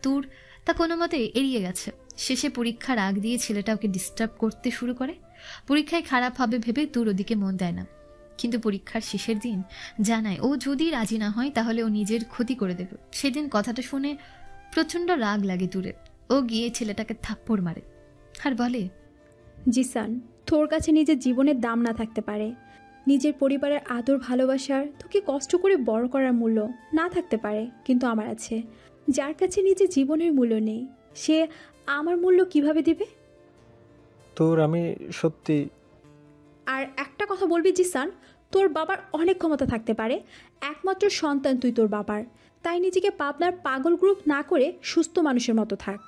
তুর তা কোনো মতে এড়িয়ে গেছে। শেষে পরীক্ষার আগ দিয়ে ছেলেটা ওকে ডিস্টার্ব করতে শুরু করে। পরীক্ষায় খারাপ হবে ভেবে তুর ওদিকে মন দেয় না, কিন্তু পরীক্ষার শেষের দিন জানায় ও যদি রাজি না হয় তাহলে ও নিজের ক্ষতি করে দেবে। সেদিন কথাটা শুনে প্রচণ্ড রাগ লাগে তুরের। ও গিয়ে ছেলেটাকে থাপ্পড় মারে আর বলে, জিসান, তোর কাছে নিজের জীবনের দাম না থাকতে পারে, নিজের পরিবারের আদর ভালোবাসার তোকে কষ্ট করে বড় করার মূল্য না থাকতে পারে, কিন্তু আমার আছে। যার কাছে নিজের জীবনের মূল্য নেই সে আমার মূল্য কিভাবে দিবে? তোর আমি সত্যি। আর একটা কথা বলবি জিসান, তোর বাবার অনেক ক্ষমতা থাকতে পারে, একমাত্র সন্তান তুই তোর বাবার, তাই নিজেকে পাবনার পাগল গ্রুপ না করে সুস্থ মানুষের মতো থাক।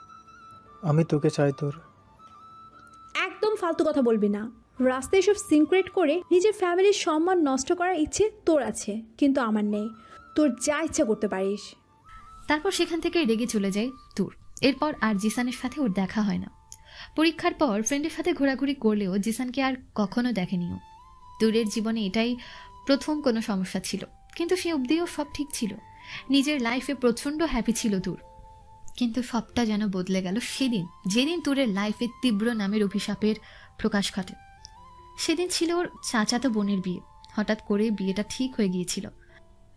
আমি তোকে চাই তোর। একদম ফালতু কথা বলবি না। রাস্তায় এসব সিনক্রেট করে নিজের ফ্যামিলির সম্মান নষ্ট করার ইচ্ছে তোর আছে, কিন্তু আমার নেই। তোর যা ইচ্ছা করতে পারিস। তারপর সেখান থেকে রেগে চলে যায় তুর। এরপর আর জিসানের সাথে ওর দেখা হয় না। পরীক্ষার পর ফ্রেন্ডের সাথে ঘোরাঘুরি করলেও জিসানকে আর কখনো দেখেনিও। তুরের জীবনে এটাই প্রথম কোনো সমস্যা ছিল, কিন্তু সে অবধিও সব ঠিক ছিল। নিজের লাইফে প্রচণ্ড হ্যাপি ছিল তুর। কিন্তু সবটা যেন বদলে গেল সেদিন, যেদিন তুরের লাইফে তীব্র নামের অভিশাপের প্রকাশ ঘটে। সেদিন ছিল ওর চাচাতো বোনের বিয়ে। হঠাৎ করে বিয়েটা ঠিক হয়ে গিয়েছিল।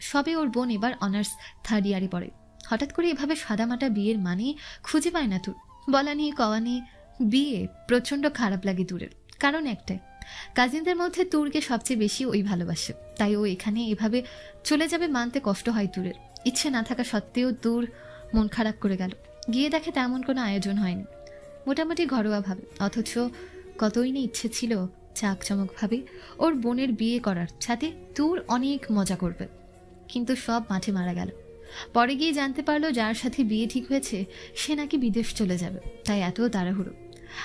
সবে ওর বোন এবার অনার্স 3rd ইয়ারে পড়ে। হঠাৎ করে এভাবে সাদামাটা বিয়ের মানে খুঁজে পায় না তুর। বলা নিয়ে কওয়া নিয়ে বিয়ে প্রচণ্ড খারাপ লাগে তুরের। কারণ একটাই, কাজিনদের মধ্যে তুরকে সবচেয়ে বেশি ওই ভালোবাসে, তাই ও এখানে এভাবে চলে যাবে মানতে কষ্ট হয় তুরের। ইচ্ছে না থাকা সত্ত্বেও তুর মন খারাপ করে গেল। গিয়ে দেখে তেমন কোনো আয়োজন হয়নি, মোটামুটি ঘরোয়াভাবে। অথচ কতই না ইচ্ছে ছিল চাকচমকভাবে ওর বোনের বিয়ে করার, সাথে তুর অনেক মজা করবে। কিন্তু সব মাঠে মারা গেল। পরে গিয়ে জানতে পারলো যার সাথে বিয়ে ঠিক হয়েছে সে নাকি বিদেশ চলে যাবে, তাই এত তাড়াহুড়ো।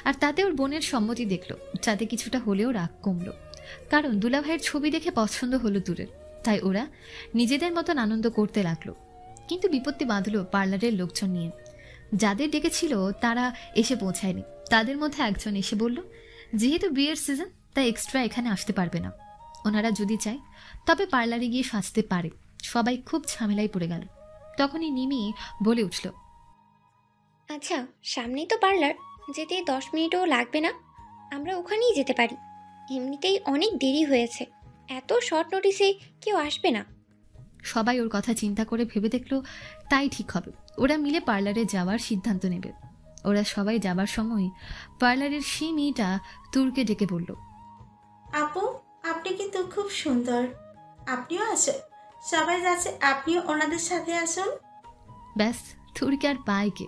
আর তাতে ওর বোনের সম্মতি দেখলো, যাতে কিছুটা হলেও রাগ কমলো। কারণ দুলাভাইয়ের ছবি দেখে পছন্দ হলো তুরের। তাই ওরা নিজেদের মতন আনন্দ করতে লাগলো। কিন্তু বিপত্তি বাঁধলো পার্লারের লোকজন নিয়ে। যাদের ডেকেছিল তারা এসে পৌঁছায়নি। তাদের মধ্যে একজন এসে বলল, যেহেতু বিয়ের সিজন তাই এক্সট্রা এখানে আসতে পারবে না। ওনারা যদি চায় তবে পার্লারে গিয়ে সাজতে পারে। সবাই খুব ঝামেলায় পড়ে গেল। তখনই নিমি বলে উঠল, আচ্ছা, সামনেই তো পার্লার, যেতে 10 মিনিটও লাগবে না। আমরা ওখানেই যেতে পারি। এমনিতেই অনেক দেরি হয়েছে, এত শর্ট নোটিসে কেউ আসবে না। সবাই ওর কথা চিন্তা করে ভেবে দেখলো তাই ঠিক হবে। ওরা মিলে পার্লারে যাওয়ার সিদ্ধান্ত নেবে। ওরা সবাই যাবার সময় পার্লারের সেই মেয়েটা তুরকে ডেকে বলল, আপু, আপনি কিন্তু খুব সুন্দর। আপনিও আসুন, সবাই যাচ্ছে, আপনিও ওনাদের সাথে আসুন। ব্যাস, তুরকে আর পায় কে।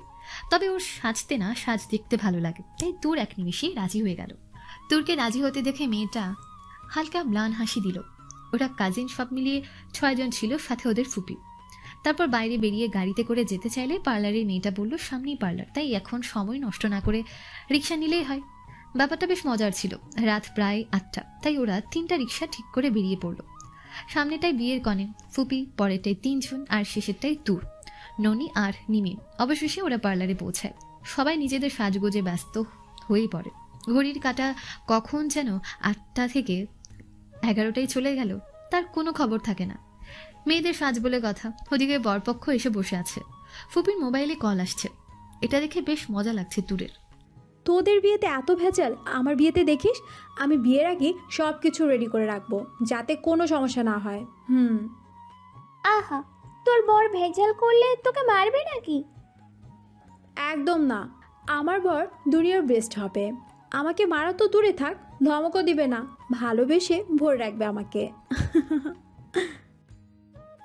তবে ওর সাজতে না সাজ দেখতে ভালো লাগে, তাই তুর এক নিমিষেই রাজি হয়ে গেল। তুরকে রাজি হতে দেখে মেয়েটা হালকা ম্লান হাসি দিল। ওরা কাজিন সব মিলিয়ে 6 জন ছিল, সাথে ওদের ফুপি। তারপর বাইরে বেরিয়ে গাড়িতে করে যেতে চাইলে পার্লারের মেয়েটা বলল সামনেই পার্লার, তাই এখন সময় নষ্ট না করে রিক্সা নিলেই হয়। ব্যাপারটা বেশ মজার ছিল। রাত প্রায় 8টা, তাই ওরা 3টা রিক্সা ঠিক করে বেরিয়ে পড়ল। সামনেটাই বিয়ের কনে, ফুপি, পরেরটাই 3 জন, আর শেষেরটাই তুর, ননি আর নিমি। অবশেষে ওরা পার্লারে পৌঁছায়। সবাই নিজেদের সাজগোজে ব্যস্ত হয়ে পড়ে। ঘড়ির কাঁটা কখন যেন 8টা থেকে 11টায় চলে গেল তার কোনো খবর থাকে না। মেয়েদের সাজ বলে কথা, ওদিকে বরপক্ষ এসে বসে আছে। ফুপির মোবাইলে কল আসছে। এটা দেখে বেশ মজা লাগছে তুরের। তোদের বিয়েতে এত ভেজাল, আমার বিয়েতে দেখিস আমি বিয়ের আগে সব কিছু রেডি করে রাখবো যাতে কোনো সমস্যা না হয়। আহা, তোর বর ভেজাল করলে তোকে মারবে নাকি? একদম না, আমার বর দুনিয়ার বেস্ট হবে। আমাকে মারা তো দূরে থাক, ধমকও দিবে না, ভালোবেসে ভোর রাখবে আমাকে।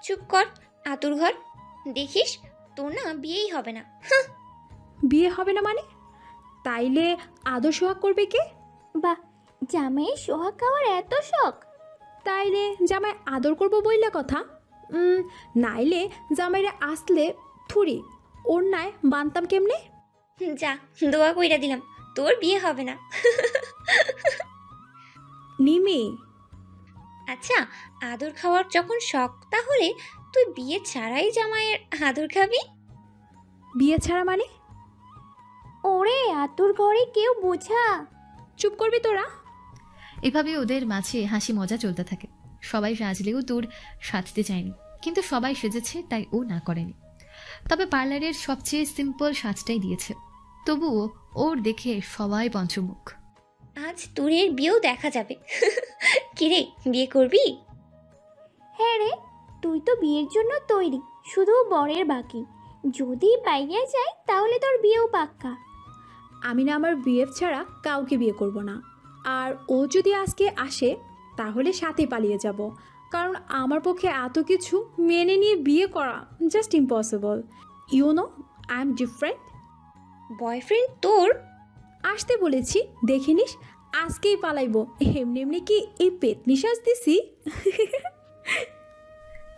চুপ কর আতুর ঘর, দেখিস তোর না বিয়েই হবে না। বিয়ে হবে না মানে? তাইলে আদর সোহাগ করবে কে? বাহ, জামাইয়ের সোহাগ খাওয়ার এত শখ? তাইলে জামাই আদর করবো বইলা কথা। নাইলে জামাইরে আসলে থুরি ওর নাই বানতাম কেমনে? যা, দোয়া কইরা দিলাম, তোর বিয়ে হবে না। নিমি, আচ্ছা, আদর খাওয়ার যখন শখ, তাহলে তুই বিয়ে ছাড়াই জামাইয়ের আদর খাবি? বিয়ে ছাড়া মানে? ওরে আতুর ঘরে কেউ বোঝা। চুপ করবি তোরা? এভাবে ওদের মাঝে হাসি মজা চলতে থাকে। সবাই সাজলেও তোর সাজতে চায়নি, কিন্তু সবাই সেজেছে তাই ও না করেনি। তবে পার্লারের সবচেয়ে সিম্পল সাজটাই দিয়েছে। তবুও ওর দেখে সবাই পঞ্চমুখ। আজ তোরের বিয়েও দেখা যাবে। কিরে, বিয়ে করবি? হ্যাঁ রে, তুই তো বিয়ের জন্য তৈরি, শুধু বরের বাকি। যদি পাইয়া যায় তাহলে তোর বিয়েও পাক্কা। আমি না আমার বিএফ ছাড়া কাউকে বিয়ে করব না। আর ও যদি আজকে আসে তাহলে সাথে পালিয়ে যাব, কারণ আমার পক্ষে এত কিছু মেনে নিয়ে বিয়ে করা just impossible. You know, I am different. Boyfriend তোর? আসতে বলেছি, দেখে নিস আজকেই পালাইব। এমনি এমনি কি এই পেট নিঃশ্বাস দিছি?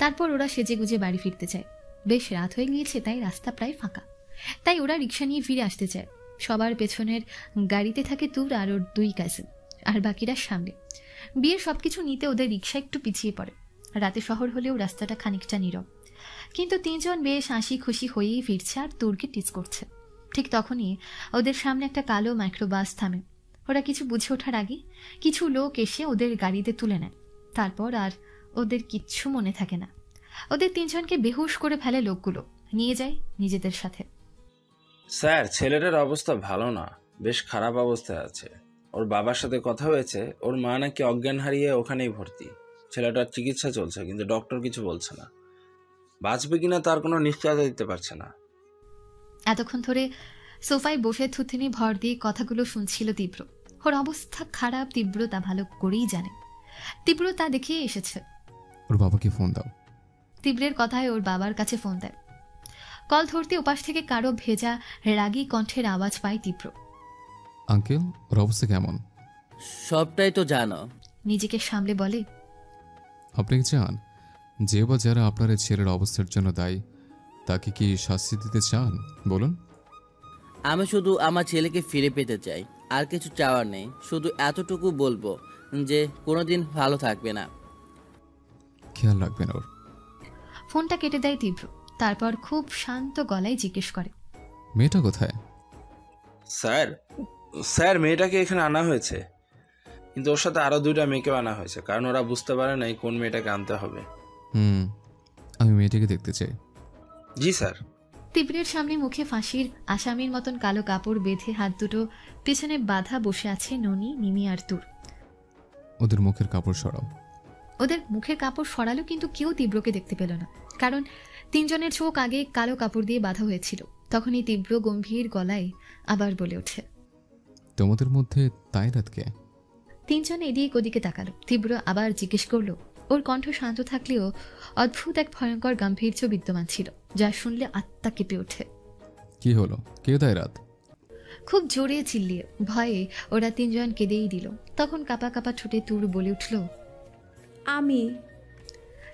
তারপর ওরা সেজে গুজে বাড়ি ফিরতে চায়। বেশ রাত হয়ে গিয়েছে, তাই রাস্তা প্রায় ফাঁকা। তাই ওরা রিক্সা নিয়ে ফিরে আসতে চায়। সবার পেছনের গাড়িতে থাকে তুর আর ওর 2 কাজিন, আর বাকিরা সামনে। বিয়ের সবকিছু নিতে ওদের রিক্সা একটু পিছিয়ে পড়ে। রাতে শহর হলেও রাস্তাটা খানিকটা নীরব, কিন্তু 3 জন বেশ হাসি খুশি হয়েই ফিরছে আর তুরকে টিচ করছে। ঠিক তখনই ওদের সামনে একটা কালো মাইক্রোবাস থামে। ওরা কিছু বুঝে ওঠার আগে কিছু লোক এসে ওদের গাড়িতে তুলে নেয়। তারপর আর ওদের কিচ্ছু মনে থাকে না। ওদের 3 জনকে বেহুশ করে ফেলে লোকগুলো, নিয়ে যায় নিজেদের সাথে। স্যার, ছেলেটার অবস্থা ভালো না, বেশ খারাপ অবস্থায় আছে। ওর বাবার সাথে কথা হয়েছে, ওর মা নাকি অজ্ঞান হারিয়ে ওখানেই ভর্তি। ছেলেটার চিকিৎসা চলছে, কিন্তু ডক্টর কিছু বলছে না। বাঁচবে কিনা তার কোনো নিশ্চয়তা দিতে পারছে না। এতক্ষণ ধরে সোফায় বসে থুথিনি ভর দিয়ে কথাগুলো শুনছিল তীব্র। ওর অবস্থা খারাপ তীব্র তা ভালো করেই জানে। তীব্র তা দেখেই এসেছে। ওর বাবাকে ফোন দাও। তীব্রের কথায় ওর বাবার কাছে ফোন দেয়। কল ধরতে ওপাশ থেকে কারো ভেজা রাগী কণ্ঠের আওয়াজ পায় তীব্র। আঙ্কেল, ওর অবস্থা কেমন? সবটাই তো জানো। নিজেকে সামলে বলে, আপনি কি চান যে বা যারা আপনার এই ছেলের অবস্থার জন্য দায়ী তাকে কি শাস্তি দিতে চান বলুন? আমি শুধু আমার ছেলেকে ফিরে পেতে চাই, আর কিছু চাওয়ার নেই। শুধু এতটুকু বলবো যে কোনোদিন ভালো থাকবে না। খেয়াল রাখবেন ওর। ফোনটা কেটে দেয় তীব্র, তারপর খুব শান্ত গলায় জিজ্ঞেস করে, মেয়েটা কোথায়? স্যার স্যার মেয়েটাকে এখানে আনা হয়েছে, কিন্তু ওর সাথে আরও 2টা মেয়েকেও আনা হয়েছে, কারণ ওরা বুঝতে পারে নাই কোন মেয়েটাকে আনতে হবে। আমি মেয়েটাকে দেখতে চাই। জি স্যার। তীব্রের সামনে মুখে ফাঁসির আসামির মতন কালো কাপড় বেঁধে হাত দুটো পেছনে বাঁধা বসে আছে ননি, মিমি আর তুর। ওদের মুখের কাপড় সরাও। ওদের মুখের কাপড় সরালো, কিন্তু কেউ তীব্রকে দেখতে পেল না, কারণ 3 জনের চোখ আগে কালো কাপড় দিয়ে বাঁধা হয়েছিল। তখনই তীব্র গম্ভীর গলায় আবার বলে ওঠে, তোমাদের মধ্যে তাইরাতকে? 3 জন এদিক ওদিকে তাকালো। তীব্র আবার জিজ্ঞেস করলো। ওর কণ্ঠ শান্ত থাকলেও অদ্ভুত এক ভয়ঙ্কর গাম্ভীর্য বিদ্যমান ছিল, যা শুনলে আত্মা কেঁপে ওঠে। কি হলো? কে তাইরাত? খুব জোরে চিল্লিয়ে ভয়ে ওরা 3 জন কেঁদেই দিল। তখন কাপা কাপা ঠোঁটে তুর বলে উঠল, আমি।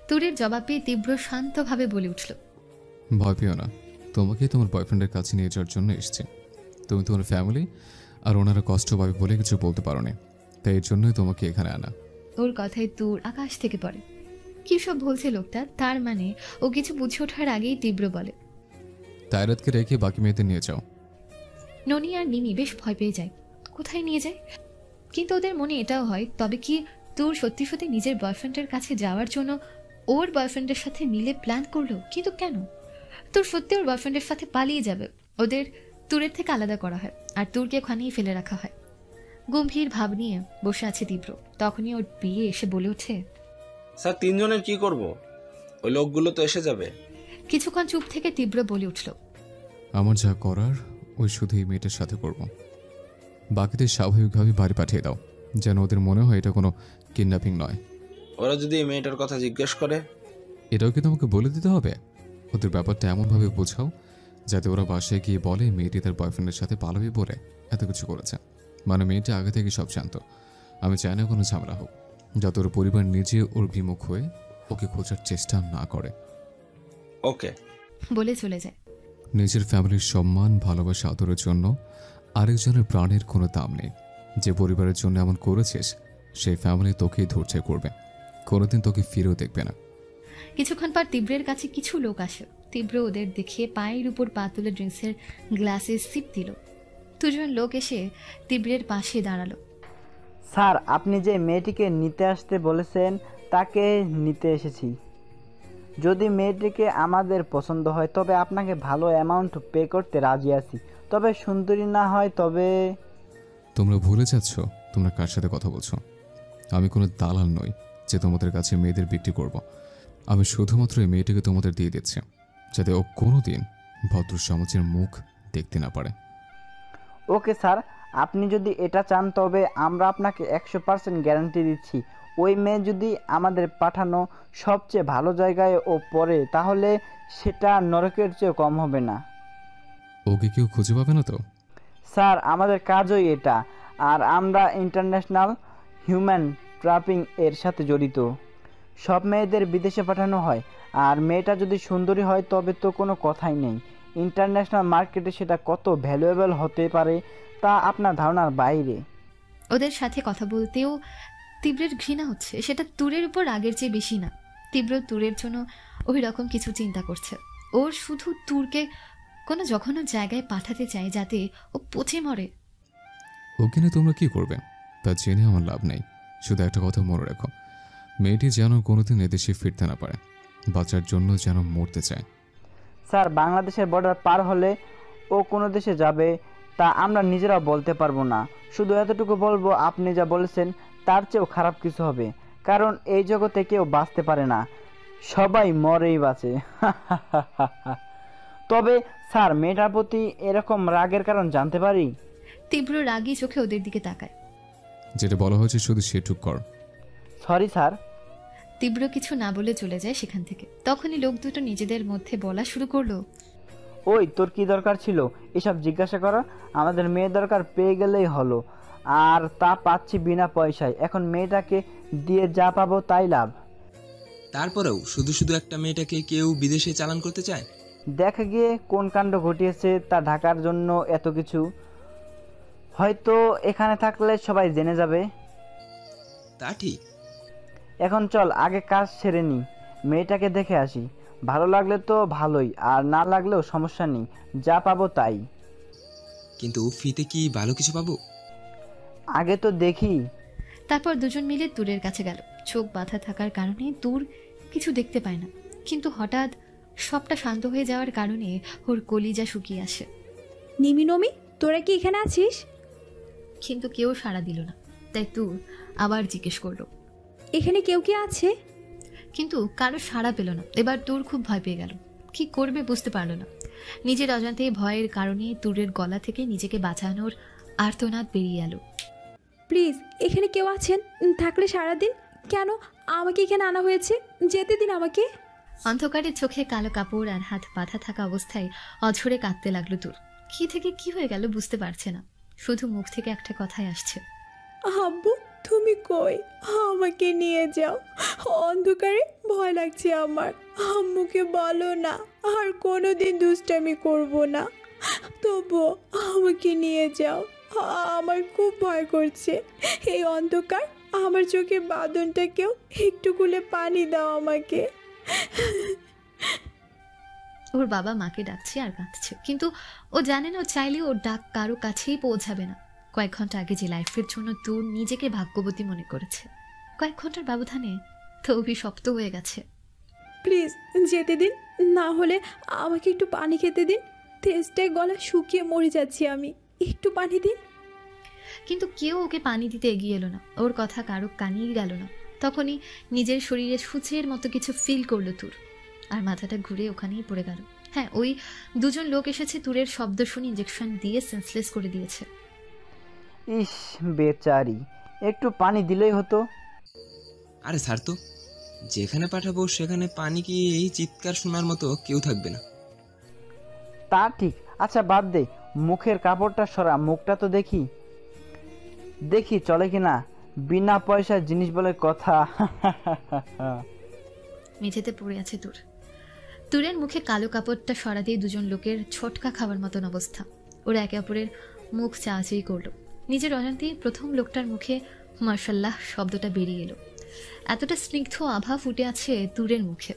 তুরের জবাব পেয়ে তীব্র শান্তভাবে বলে উঠল, ভয় পেও না, তোমাকে তোমার বয়ফ্রেন্ডের কাছে নিয়ে যাওয়ার জন্য এসেছি। তুমি তোমার ফ্যামিলি আর ওনারা কষ্ট পাবে বলে কিছু বলতে পারো না, তাই এর জন্যই তোমাকে এখানে আনা। ওর কথায় তুর আকাশ থেকে পড়ে। কি সব বলছে লোকটা? তার মানে ও কিছু বুঝে ওঠার আগেই তীব্র বলে, তাইরাতকে রেখে বাকি মেয়েদের নিয়ে যাও। ননি আর নিমি বেশ ভয় পেয়ে যায়। কোথায় নিয়ে যায়? কিন্তু ওদের মনে এটাও হয়, তবে কি তুর সত্যি সত্যি নিজের বয়ফ্রেন্ডের কাছে যাওয়ার জন্য ওর বয়ফ্রেন্ডের সাথে মিলে প্ল্যান করলো? কিন্তু কেন? তুর সত্যি ওর বয়ফ্রেন্ডের সাথে পালিয়ে যাবে। ওদের তুরের থেকে আলাদা করা হয় আর তুরকে ওখানেই ফেলে রাখা হয়। গম্ভীর ভাব নিয়ে বসে আছে তীব্র। তখনই ওর বিয়ে এসে বলে ওঠে, স্যার 3 জনের কি করব? ওই লোকগুলো তো এসে যাবে। কিছুক্ষণ চুপ থেকে তীব্র বলে উঠল, আমার যা করার ওই শুধু এই মেয়েটার সাথে করব। বাকিদের স্বাভাবিকভাবে বাড়ি পাঠিয়ে দাও, যেন ওদের মনে হয় এটা কোনো কিডন্যাপিং নয়। ওরা যদি এই মেয়েটার কথা জিজ্ঞেস করে? এটাও কি তোমাকে বলে দিতে হবে? ওদের ব্যাপারটা এমনভাবে বোঝাও যাতে ওরা বাসায় গিয়ে বলে মেয়েটি তার বয়ফ্রেন্ডের সাথে পালাবে বলে এত কিছু করেছে। মানে মেয়েটা আগে থেকে সব জানতো। আমি চাই না কোনো ঝামেলা হোক, যাতে ওর পরিবার নিজে ওর বিমুখ হয়ে ওকে খোঁজার চেষ্টা না করে। ওকে বলে চলে যায়। নিজের ফ্যামিলির সম্মান, ভালোবাসা, আদরের জন্য আরেকজনের প্রাণের কোনো দাম নেই। যে পরিবারের জন্য এমন করেছিস সেই ফ্যামিলি তোকেই ধৈর্য করবে, কোনোদিন তোকে ফিরেও দেখবে না। কিছুক্ষণ পর তীব্রের কাছে কিছু লোক আসে। তীব্র ওদের দেখে পায়ের উপর পা তুলে ড্রিঙ্কসের গ্লাসে সিপ দিল। 2 জন লোক এসে তীব্রের পাশে দাঁড়ালো। স্যার, আপনি যে মেয়েটিকে নিতে আসতে বলেছেন তাকে নিতে এসেছি। যদি মেয়েটিকে আমাদের পছন্দ হয় তবে আপনাকে ভালো অ্যামাউন্ট পে করতে রাজি আছি, তবে সুন্দরী না হয় তবে। তোমরা ভুলে যাচ্ছ তোমরা কার সাথে কথা বলছো। আমি কোনো দালাল নই যে তোমাদের কাছে মেয়েদের বিক্রি করব। আমি শুধুমাত্র এই মেয়েটিকে তোমাদের দিয়ে দিচ্ছি, যাতে ও কোনোদিন ভদ্র সমাজের মুখ দেখতে না পারে। ওকে স্যার, আপনি যদি এটা চান তবে আমরা আপনাকে 100% গ্যারান্টি দিচ্ছি, ওই মেয়ে যদি আমাদের পাঠানো সবচেয়ে ভালো জায়গায় ও পড়ে তাহলে সেটা নরকের চেয়ে কম হবে না। ওকে কেউ খুঁজে পাবে না তো? স্যার, আমাদের কাজই এটা, আর আমরা ইন্টারন্যাশনাল হিউম্যান ট্রাফিকিং এর সাথে জড়িত। সব মেয়েদের বিদেশে পাঠানো হয়, আর মেয়েটা যদি সুন্দরী হয় তবে তো কোনো কথাই নেই। ইন্টারন্যাশনাল মার্কেটে সেটা কত ভ্যালুয়েবল হতে পারে তা আপনার ধারণার বাইরে। ওদের সাথে কথা বলতেও তীব্রের ঘৃণা হচ্ছে, সেটা তুরের উপর আগের চেয়ে বেশি না। তীব্র তুরের জন্য ওই রকম কিছু চিন্তা করছে। ওর শুধু তুরকে কোনো জঘন্য জায়গায় পাঠাতে চায় যাতে ও পচে মরে। ওকে নিয়ে তোমরা কি করবে তা জেনে আমার লাভ নেই। শুধু একটা কথা মনে রাখো, মেয়েটি যেন কোনোদিন এদেশে ফিরতে না পারে, বাচ্চার জন্য যেন মরতে চায়। স্যার, বাংলাদেশের বর্ডার পার হলে ও কোনো দেশে যাবে তা আমরা নিজেরাও বলতে পারবো না। শুধু এতটুকু বলবো, আপনি যা বলেছেন তার চেয়েও খারাপ কিছু হবে, কারণ এই জগতে কেউ বাঁচতে পারে না, সবাই মরেই বাঁচে। তবে স্যার, মেয়েটার প্রতি এরকম রাগের কারণ জানতে পারি? তীব্র রাগী চোখে ওদের দিকে তাকায়। যেটা বলা হয়েছে শুধু সেটুক কর। Sorry sir. তীব্র কিছু না বলে চলে যায় সেখান থেকে। তখনই লোক দুটো নিজেদের মধ্যে বলা শুরু করলো, ওই তোর কি দরকার ছিল এসব জিজ্ঞাসা করা? আমাদের মেয়ে দরকার পেয়ে গেলেই হলো, আর তা পাচ্ছি বিনা পয়সায়। এখন মেয়েটাকে দিয়ে যা পাবো তাই লাভ। তারপরেও শুধু শুধু একটা মেয়েটাকে কেউ বিদেশে চালান করতে চায়? দেখা গিয়ে কোন কাণ্ড ঘটিয়েছে তা ঢাকার জন্য এত কিছু, হয়তো এখানে থাকলে সবাই জেনে যাবে। তা ঠিক। এখন চল আগে কাজ সেরে নি, মেয়েটাকে দেখে আসি। ভালো লাগলে তো ভালোই, আর না লাগলেও সমস্যা নেই, যা পাবো তাই। কিন্তু ফ্রিতে কি ভালো কিছু পাবো? আগে তো দেখি। তারপর দুজন মিলে তুরের কাছে গেল। চোখ বাঁধা থাকার কারণে তুর কিছু দেখতে পায় না, কিন্তু হঠাৎ সবটা শান্ত হয়ে যাওয়ার কারণে ওর কলিজা শুকিয়ে আসে। নিমি নমি, তোরা কি এখানে আছিস? কিন্তু কেউ সাড়া দিল না, তাই তুর আবার জিজ্ঞেস করলো, এখানে কেউ কি আছে? কিন্তু কারো সাড়া পেল না। এবার তুর খুব ভয় পেয়ে গেল, কি করবে বুঝতে পারলো না। নিজের অজান্তে ভয়ের কারণে তুরের গলা থেকে নিজেকে বাঁচানোর আর্তনাদ বেরিয়ে এলো। প্লিজ, এখানে কেউ আছেন? থাকলে সারাদিন। কেন আমাকে এখানে আনা হয়েছে? যেতে দিন আমাকে। অন্ধকারের চোখে কালো কাপড় আর হাত বাঁধা থাকা অবস্থায় অঝরে কাঁদতে লাগলো তুর। কি থেকে কি হয়ে গেল বুঝতে পারছে না, শুধু মুখ থেকে একটা কথাই আসছে, আব্বু তুমি কই? আমাকে নিয়ে যাও, অন্ধকারে ভয় লাগছে আমার। আম্মুকে বলো না আর কোনোদিন দুষ্টামি করব না, তবুও আমাকে নিয়ে যাও। আমার খুব ভয় করছে এই অন্ধকার। আমার চোখে বাঁধনটাকেও একটু খুলে পানি দাও আমাকে। ওর বাবা মাকে ডাকছে আর কাঁদছে, কিন্তু ও জানে না ও চাইলেও ওর ডাক কারো কাছেই পৌঁছাবে না। কয়েক ঘন্টা আগে যে লাইফের জন্য তুর নিজেকে ভাগ্যবতী মনে করেছে, কয়েক ঘন্টার ব্যবধানে তো অভিশপ্ত হয়ে গেছে। প্লিজ যেতে দিন, না হলে আমাকে একটু পানি খেতে দিন। তেষ্টায় গলা শুকিয়ে মরে যাচ্ছি আমি, একটু পানি দিন। কিন্তু কেউ ওকে পানি দিতে এগিয়ে এলো না, ওর কথা কারো কানেই গেল না। তখনই নিজের শরীরে সূচের মতো কিছু ফিল করলো তুর, আর মাথাটা ঘুরে ওখানেই পড়ে গেল। হ্যাঁ, ওই দুজন লোক এসেছে তুরের শব্দ শুনে ইঞ্জেকশন দিয়ে সেন্সলেস করে দিয়েছে। ইস বেচারি, একটু পানি দিলেই হতো। আরে স্যার, তো যেখানে পাঠাবো সেখানে পানি কি এই চিৎকার শোনার মতো কেউ থাকবে না। তা ঠিক। আচ্ছা বাদ দে, মুখের কাপড়টা সরা, মুখটা তো দেখি দেখি চলে কিনা। বিনা পয়সার জিনিস বলে কথা। মেঝেতে পড়ে আছে তুর। তুরের মুখে কালো কাপড়টা সরা দিয়ে দুজন লোকের ছোটকা খাবার মতন অবস্থা। ওরা একে অপরের মুখ চাচাই করলো। নিজের অজান্তেই প্রথম লোকটার মুখে মার্শাল্লাহ শব্দটা বেরিয়ে এলো। এতটা স্নিগ্ধ আভা ফুটে আছে তুরের মুখে।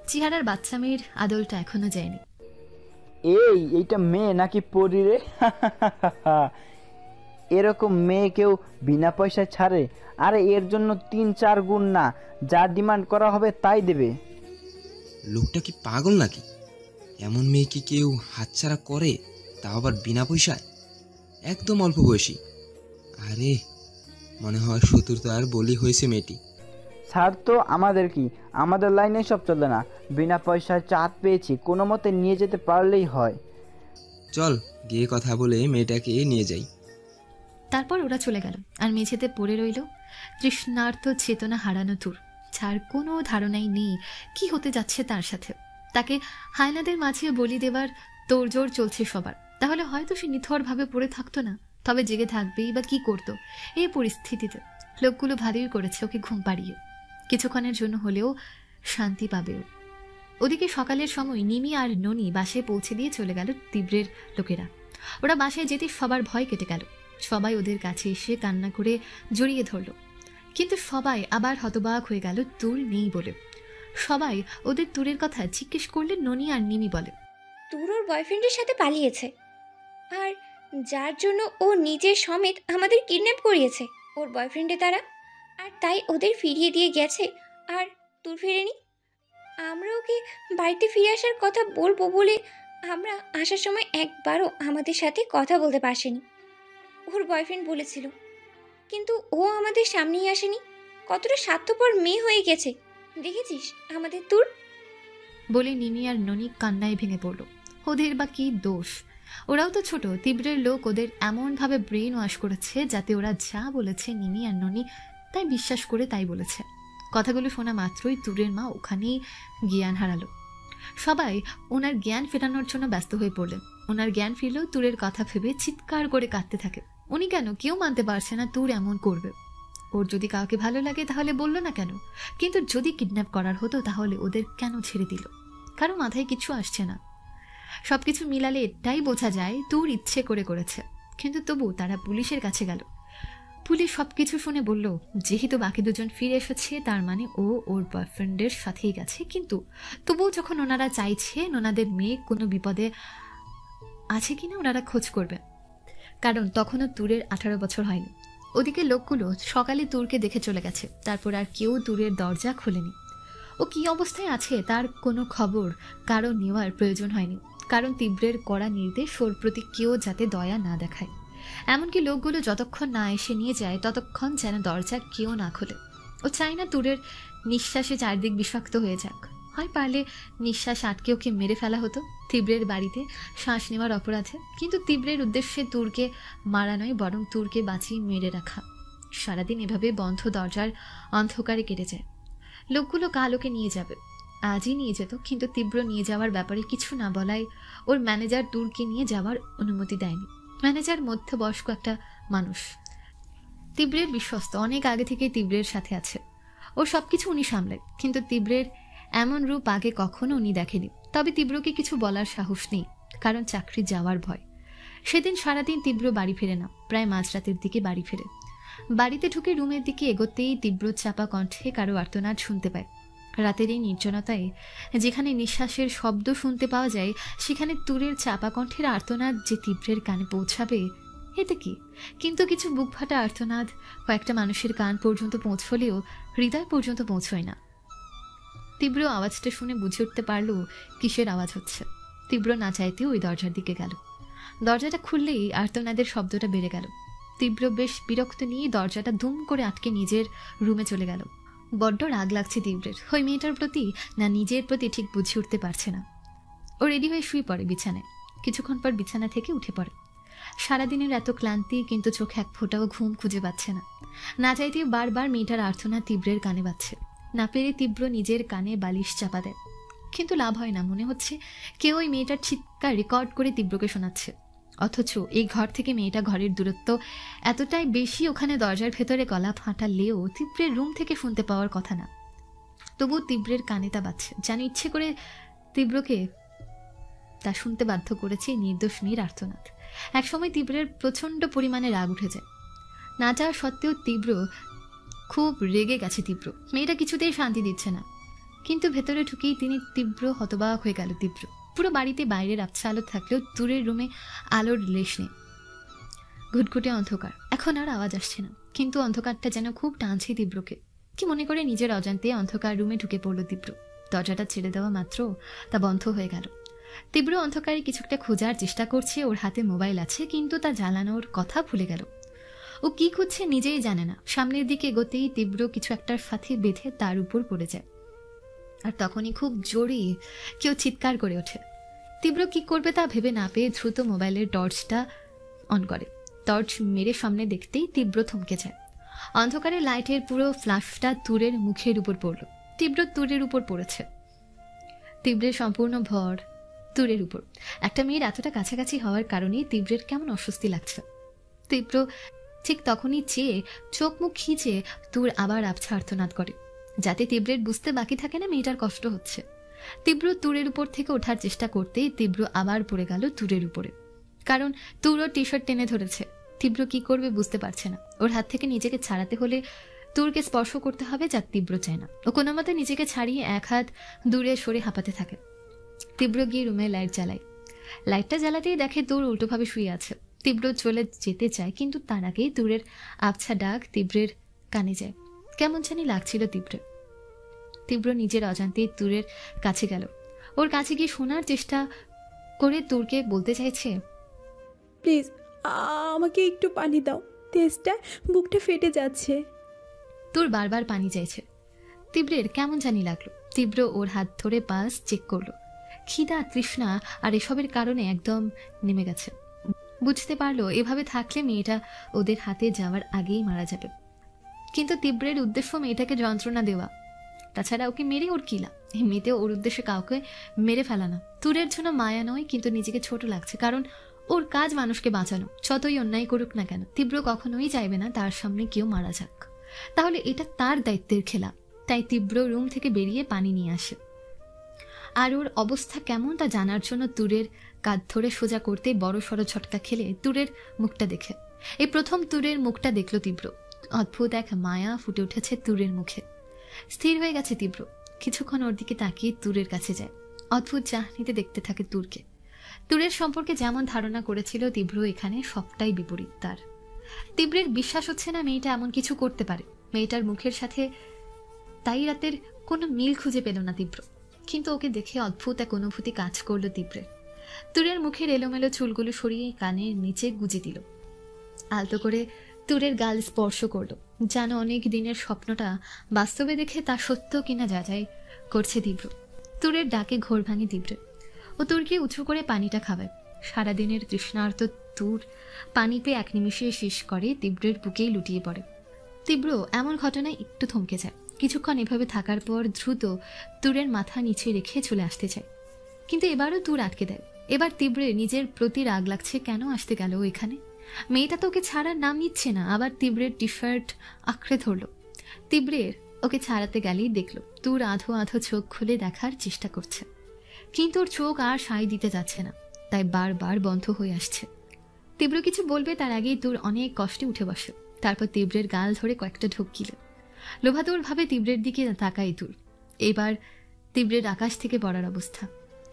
চেহারার বাচ্চা মেয়ের আদলটা এখনো যায়নি। এইটা মেয়ে নাকি পরি রে? এরকম মেয়ে কেউ বিনা পয়সায় ছাড়ে? আরে এর জন্য ৩-৪ গুণ না, যা ডিমান্ড করা হবে তাই দেবে। লোকটা কি পাগল নাকি? এমন মেয়ে কি কেউ হাতছাড়া করে, তাও আবার বিনা পয়সায়? একদম অল্প বয়সী। আরে মনে হয় শত্রুতার বলি হয়েছে মেয়েটি। স্যার তো আমাদের কি, আমাদের লাইনে সব চলে না। বিনা পয়সায় চাঁদ পেয়েছি, কোনো মতে নিয়ে যেতে পারলেই হয়। চল গিয়ে কথা বলে মেয়েটাকে নিয়ে যাই। তারপর ওরা চলে গেল, আর মেঝেতে পড়ে রইল তৃষ্ণার্ত চেতনা হারানো তুর। যার কোনো ধারণাই নেই কি হতে যাচ্ছে তার সাথে। তাকে হায়নাদের মাঝে বলি দেবার তোড়জোড় চলছে সবার। তাহলে হয়তো সে নিথরভাবে পড়ে থাকতো না, তবে জেগে থাকবেই বা কি করতো এই পরিস্থিতিতে? লোকগুলো ভালোই করেছে ওকে ঘুম পাড়িয়ে, কিছুক্ষণের জন্য হলেও শান্তি পাবেও। ওদিকে সকালের সময় নিমি আর ননি বাসায় পৌঁছে দিয়ে চলে গেল তীব্রের লোকেরা। ওরা বাসায় যেতে সবার ভয় কেটে গেল। সবাই ওদের কাছে এসে কান্না করে জড়িয়ে ধরল, কিন্তু সবাই আবার হতবাক হয়ে গেল তুর নেই বলে। সবাই ওদের তুরের কথা জিজ্ঞেস করলে ননি আর নিমি বলে, তুর ওর বয়ফ্রেন্ডের সাথে পালিয়েছে, আর যার জন্য ও নিজের সমেত আমাদের কিডন্যাপ করিয়েছে ওর বয়ফ্রেন্ডে তারা, আর তাই ওদের ফিরিয়ে দিয়ে গেছে, আর তুর ফিরেনি। আমরা ওকে বাড়িতে ফিরে আসার কথা বলবো বলে আমরা আসার সময় একবারও আমাদের সাথে কথা বলতে পারছেনি। ওর বয়ফ্রেন্ড বলেছিল, কিন্তু ও আমাদের সামনেই আসেনি। কতটা স্বার্থপর মেয়ে হয়ে গেছে দেখেছিস আমাদের তুর? বলে নিমি আর ননি কান্নায় ভেঙে পড়ল। ওদের বা কি দোষ? ওরাও তো ছোট। তীব্রের লোক ওদের এমনভাবে ব্রেন ওয়াশ করেছে যাতে ওরা যা বলেছে নিমি আর ননি তাই বিশ্বাস করে তাই বলেছে। কথাগুলো শোনা মাত্রই তুরের মা ওখানেই জ্ঞান হারালো। সবাই ওনার জ্ঞান ফেরানোর জন্য ব্যস্ত হয়ে পড়লেন। ওনার জ্ঞান ফিরলেও তুরের কথা ভেবে চিৎকার করে কাঁদতে থাকে। উনি কেন, কেউ মানতে পারছে না তুর এমন করবে। ওর যদি কাউকে ভালো লাগে তাহলে বললো না কেন? কিন্তু যদি কিডন্যাপ করার হতো তাহলে ওদের কেন ছেড়ে দিল? কারো মাথায় কিছু আসছে না। সবকিছু মিলালে এটাই বোঝা যায় তুর ইচ্ছে করে করেছে, কিন্তু তবু তারা পুলিশের কাছে গেল। পুলিশ সবকিছু শুনে বলল যেহেতু বাকি দুজন ফিরে এসেছে তার মানে ও ওর বয়ফ্রেন্ডের সাথেই গেছে, কিন্তু তবুও যখন ওনারা চাইছে ওনাদের মেয়ে কোনো বিপদে আছে কিনা ওনারা খোঁজ করবে, কারণ তখনও তুরের 18 বছর হয়নি। ওদিকে লোকগুলো সকালে তুরকে দেখে চলে গেছে, তারপর আর কেউ তুরের দরজা খোলেনি। ও কি অবস্থায় আছে তার কোনো খবর কারো নেওয়ার প্রয়োজন হয়নি, কারণ তীব্রের কড়া নির্দেশ ওর প্রতি কেউ যাতে দয়া না দেখায়। এমনকি লোকগুলো যতক্ষণ না এসে নিয়ে যায় ততক্ষণ যেন দরজা কেউ না খোলে। ও চায় না তুরের নিঃশ্বাসে চারদিক বিষাক্ত হয়ে যাক, হয় পারলে নিঃশ্বাস আটকে ওকে মেরে ফেলা হতো তীব্রের বাড়িতে শ্বাস নেওয়ার অপরাধে, কিন্তু তীব্রের উদ্দেশ্যে তুরকে মারা নয় বরং তুরকে বাঁচিয়ে মেরে রাখা। সারাদিন এভাবে বন্ধ দরজার অন্ধকারে কেটে যায়। লোকগুলো কাল ওকে নিয়ে যাবে, আজই নিয়ে যেত, কিন্তু তীব্র নিয়ে যাওয়ার ব্যাপারে কিছু না বলায় ওর ম্যানেজার তুরকে নিয়ে যাওয়ার অনুমতি দেয়নি। ম্যানেজার মধ্যবয়স্ক একটা মানুষ, তীব্রের বিশ্বস্ত, অনেক আগে থেকে তীব্রের সাথে আছে। ও সবকিছু উনি সামলায়, কিন্তু তীব্রের এমন রূপ আগে কখনো উনি দেখেনি। তবে তীব্রকে কিছু বলার সাহস নেই, কারণ চাকরি যাওয়ার ভয়। সেদিন সারাদিন তীব্র বাড়ি ফেরে না, প্রায় মাঝরাতের দিকে বাড়ি ফেরে। বাড়িতে ঢুকে রুমের দিকে এগোতেই তীব্র চাপা কণ্ঠে কারো আর্তনাদ শুনতে পায়। রাতের এই নির্জনতায় যেখানে নিঃশ্বাসের শব্দ শুনতে পাওয়া যায়, সেখানে তুরের চাপা কণ্ঠের আর্তনাদ যে তীব্রের কানে পৌঁছাবে এতে কি? কিন্তু কিছু বুক ফাটা আর্তনাদ কয়েকটা মানুষের কান পর্যন্ত পৌঁছলেও হৃদয় পর্যন্ত পৌঁছয় না। তীব্র আওয়াজটা শুনে বুঝে উঠতে পারল কিসের আওয়াজ হচ্ছে। তীব্র না চাইতেও ওই দরজার দিকে গেল। দরজাটা খুললেই আর্তনাদের শব্দটা বেড়ে গেল। তীব্র বেশ বিরক্ত নিয়ে দরজাটা ধুম করে আটকে নিজের রুমে চলে গেল। বড্ড রাগ লাগছে তীব্রের ওই মেয়েটার প্রতি, না নিজের প্রতি ঠিক বুঝে উঠতে পারছে না। ও রেডি হয়ে শুয়ে পড়ে বিছানায়। কিছুক্ষণ পর বিছানা থেকে উঠে পড়ে। সারাদিনের এত ক্লান্তি, কিন্তু চোখে এক ফোঁটাও ঘুম খুঁজে পাচ্ছে না। না চাইতে বারবার মেয়েটার আর্তনাদ তীব্রের কানে বাজছে। না পেরে তীব্র নিজের কানে বালিশ চাপা দেয়, কিন্তু লাভ হয় না। মনে হচ্ছে কেউ ওই মেয়েটার চিৎকার রেকর্ড করে তীব্রকে শোনাচ্ছে, অথচ এই ঘর থেকে মেয়েটা ঘরের দূরত্ব এতটাই বেশি, ওখানে দরজার ভেতরে গলা ফাটালেও তীব্রের রুম থেকে শুনতে পাওয়ার কথা না। তবু তীব্রের কানে তা বাজছে, যেন ইচ্ছে করে তীব্রকে তা শুনতে বাধ্য করেছে নির্দোষ মেয়ের আর্তনাদ। একসময় তীব্রের প্রচণ্ড পরিমাণে রাগ উঠে যায়। না যাওয়া সত্ত্বেও তীব্র খুব রেগে গেছে। তীব্র মেয়েটা কিছুতেই শান্তি দিচ্ছে না, কিন্তু ভেতরে ঢুকেই তিনি তীব্র হতবাক হয়ে গেল। তীব্র পুরো বাড়িতে বাইরের আবছা আলো থাকলেও দূরের রুমে আলোর লেশ নেই। ঘুটঘুটে অন্ধকার, এখন আর আওয়াজ আসছে না, কিন্তু অন্ধকারটা যেন খুব টানছে তীব্রকে। কি মনে করে নিজের অজান্তে অন্ধকার রুমে ঢুকে পড়ল তীব্র। দরজাটা ছেড়ে দেওয়া মাত্র তা বন্ধ হয়ে গেল। তীব্র অন্ধকারে কিছুটা খোঁজার চেষ্টা করছে। ওর হাতে মোবাইল আছে, কিন্তু তা জ্বালানোর কথা ভুলে গেল। ও কি খুঁজছে নিজেই জানে না। সামনের দিকে এগোতেই তীব্র কিছু একটার সাথে বেঁধে তার উপর পড়ে যায়, আর তখনই খুব জোরে কেউ চিৎকার করে ওঠে। তীব্র কি করবে তা ভেবে না পেয়ে দ্রুত মোবাইলের টর্চটা অন করে। টর্চ মেরে সামনে দেখতেই তীব্র থমকে যায়। অন্ধকারে লাইটের পুরো ফ্ল্যাশটা তুরের মুখের উপর পড়ল। তীব্র তুরের উপর পড়েছে। তীব্রের সম্পূর্ণ ভর তুরের উপর। একটা মেয়ের এতটা কাছাকাছি হওয়ার কারণে তীব্রের কেমন অস্বস্তি লাগছে। তীব্র ঠিক তখনই চেয়ে চোখ মুখ খিঁচে তুর আবার আবছা আর্তনাদ করে, যাতে তীব্রের বুঝতে বাকি থাকে না মেয়েটার কষ্ট হচ্ছে। তীব্র তুরের উপর থেকে ওঠার চেষ্টা করতেই তীব্র আবার পড়ে গেল তুরের উপরে, কারণ তুর ওর টি শার্ট টেনে ধরেছে। তীব্র কি করবে বুঝতে পারছে না। ওর হাত থেকে নিজেকে ছাড়াতে হলে তুরকে স্পর্শ করতে হবে, যা তীব্র চায় না। ও কোনো মতে নিজেকে ছাড়িয়ে এক হাত দূরে সরে হাঁপাতে থাকে। তীব্র গিয়ে রুমে লাইট জ্বালায়। লাইটটা জ্বালাতেই দেখে তুর উল্টোভাবে শুয়ে আছে। তীব্র চলে যেতে চায়, কিন্তু তার আগেই তুরের আবছা ডাক তীব্রের কানে যায়। কেমন জানি লাগছিল তীব্রের। তীব্র নিজের অজান্তেই তুরের কাছে গেল। ওর কাছে গিয়ে শোনার চেষ্টা করে তুরকে বলতে চাইছে, প্লিজ আমাকে একটু পানি দাও, তেষ্টা বুকটা ফেটে যাচ্ছে। তুর বারবার পানি চাইছে। তীব্রের কেমন জানি লাগলো। তীব্র ওর হাত ধরে পালস চেক করলো। খিদা, তৃষ্ণা আর এসবের কারণে একদম নেমে গেছে। বুঝতে পারলো এভাবে থাকলে মেয়েটা ওদের হাতে যাওয়ার আগেই মারা যাবে। কিন্তু তীব্রের উদ্দেশ্য মেয়েটাকে যন্ত্রণা দেওয়া। তাছাড়া ওকে মেরে ওর কিলা, এমনিতেও ওর উদ্দেশ্যে কাউকে মেরে ফেলা না। তুরের জন্য মায়া নয়, কিন্তু নিজেকে ছোট লাগছে, কারণ ওর কাজ মানুষকে বাঁচানো। যতই অন্যায় করুক না কেন, তীব্র কখনোই চাইবে না তার সামনে কেউ মারা যাক। তাহলে এটা তার দায়িত্বের খেলা। তাই তীব্র রুম থেকে বেরিয়ে পানি নিয়ে আসে। আর ওর অবস্থা কেমন তা জানার জন্য তুরের কাঁধ ধরে সোজা করতে বড় সড়ো ঝটকা খেলে তুরের মুখটা দেখে। এই প্রথম তুরের মুখটা দেখল তীব্র। অদ্ভুত এক মায়া ফুটে উঠেছে তুরের মুখে। স্থির হয়ে গেছে তীব্র। কিছুক্ষণ ওর দিকে তাকিয়ে তুরের কাছে যায়। অদ্ভুত চাহনিতে দেখতে থাকে তুরকে। তুরের সম্পর্কে যেমন ধারণা করেছিল তীব্র, এখানে সবটাই বিপরীত তার। তীব্রের বিশ্বাস হচ্ছে না মেয়েটা এমন কিছু করতে পারে। মেয়েটার মুখের সাথে তাই রাতের কোনো মিল খুঁজে পেল না তীব্র, কিন্তু ওকে দেখে অদ্ভুত এক অনুভূতি কাজ করলো তীব্রের। তুরের মুখের এলোমেলো চুলগুলো সরিয়ে কানের নিচে গুজে দিল। আলতো করে তুরের গাল স্পর্শ করলো, যেন অনেক দিনের স্বপ্নটা বাস্তবে দেখে তা সত্য কিনা যাচাই করছে তীব্র। তুরের ডাকে ঘোর ভাঙে তীব্রের। ও তুরকে উঁচু করে পানিটা খাওয়ায়। সারাদিনের তৃষ্ণার্ত তুর পানি পেয়ে এক নিমিষে শেষ করে তীব্রের বুকেই লুটিয়ে পড়ে। তীব্র এমন ঘটনায় একটু থমকে যায়। কিছুক্ষণ এভাবে থাকার পর দ্রুত তুরের মাথা নিচে রেখে চলে আসতে চায়, কিন্তু এবারও তুর আটকে দেয়। এবার তীব্রের নিজের প্রতি রাগ লাগছে, কেন আসতে গেল এখানে? মেয়েটা তো ওকে ছাড়ার নাম নিচ্ছে না। আবার তীব্রের টি শার্ট আঁকড়ে ধরল। তীব্রের ওকে ছাড়াতে গেলেই দেখল তুর আধো আধো চোখ খুলে দেখার চেষ্টা করছে, কিন্তু ওর চোখ আর সায় দিতে যাচ্ছে না, তাই বারবার বন্ধ হয়ে আসছে। তীব্র কিছু বলবে তার আগেই তুর অনেক কষ্টে উঠে বসে। তারপর তীব্রের গাল ধরে কয়েকটা ঢুকিল। লোভাতুর ভাবে তীব্রের দিকে তাকাই তুর। এবার তীব্রের আকাশ থেকে পড়ার অবস্থা।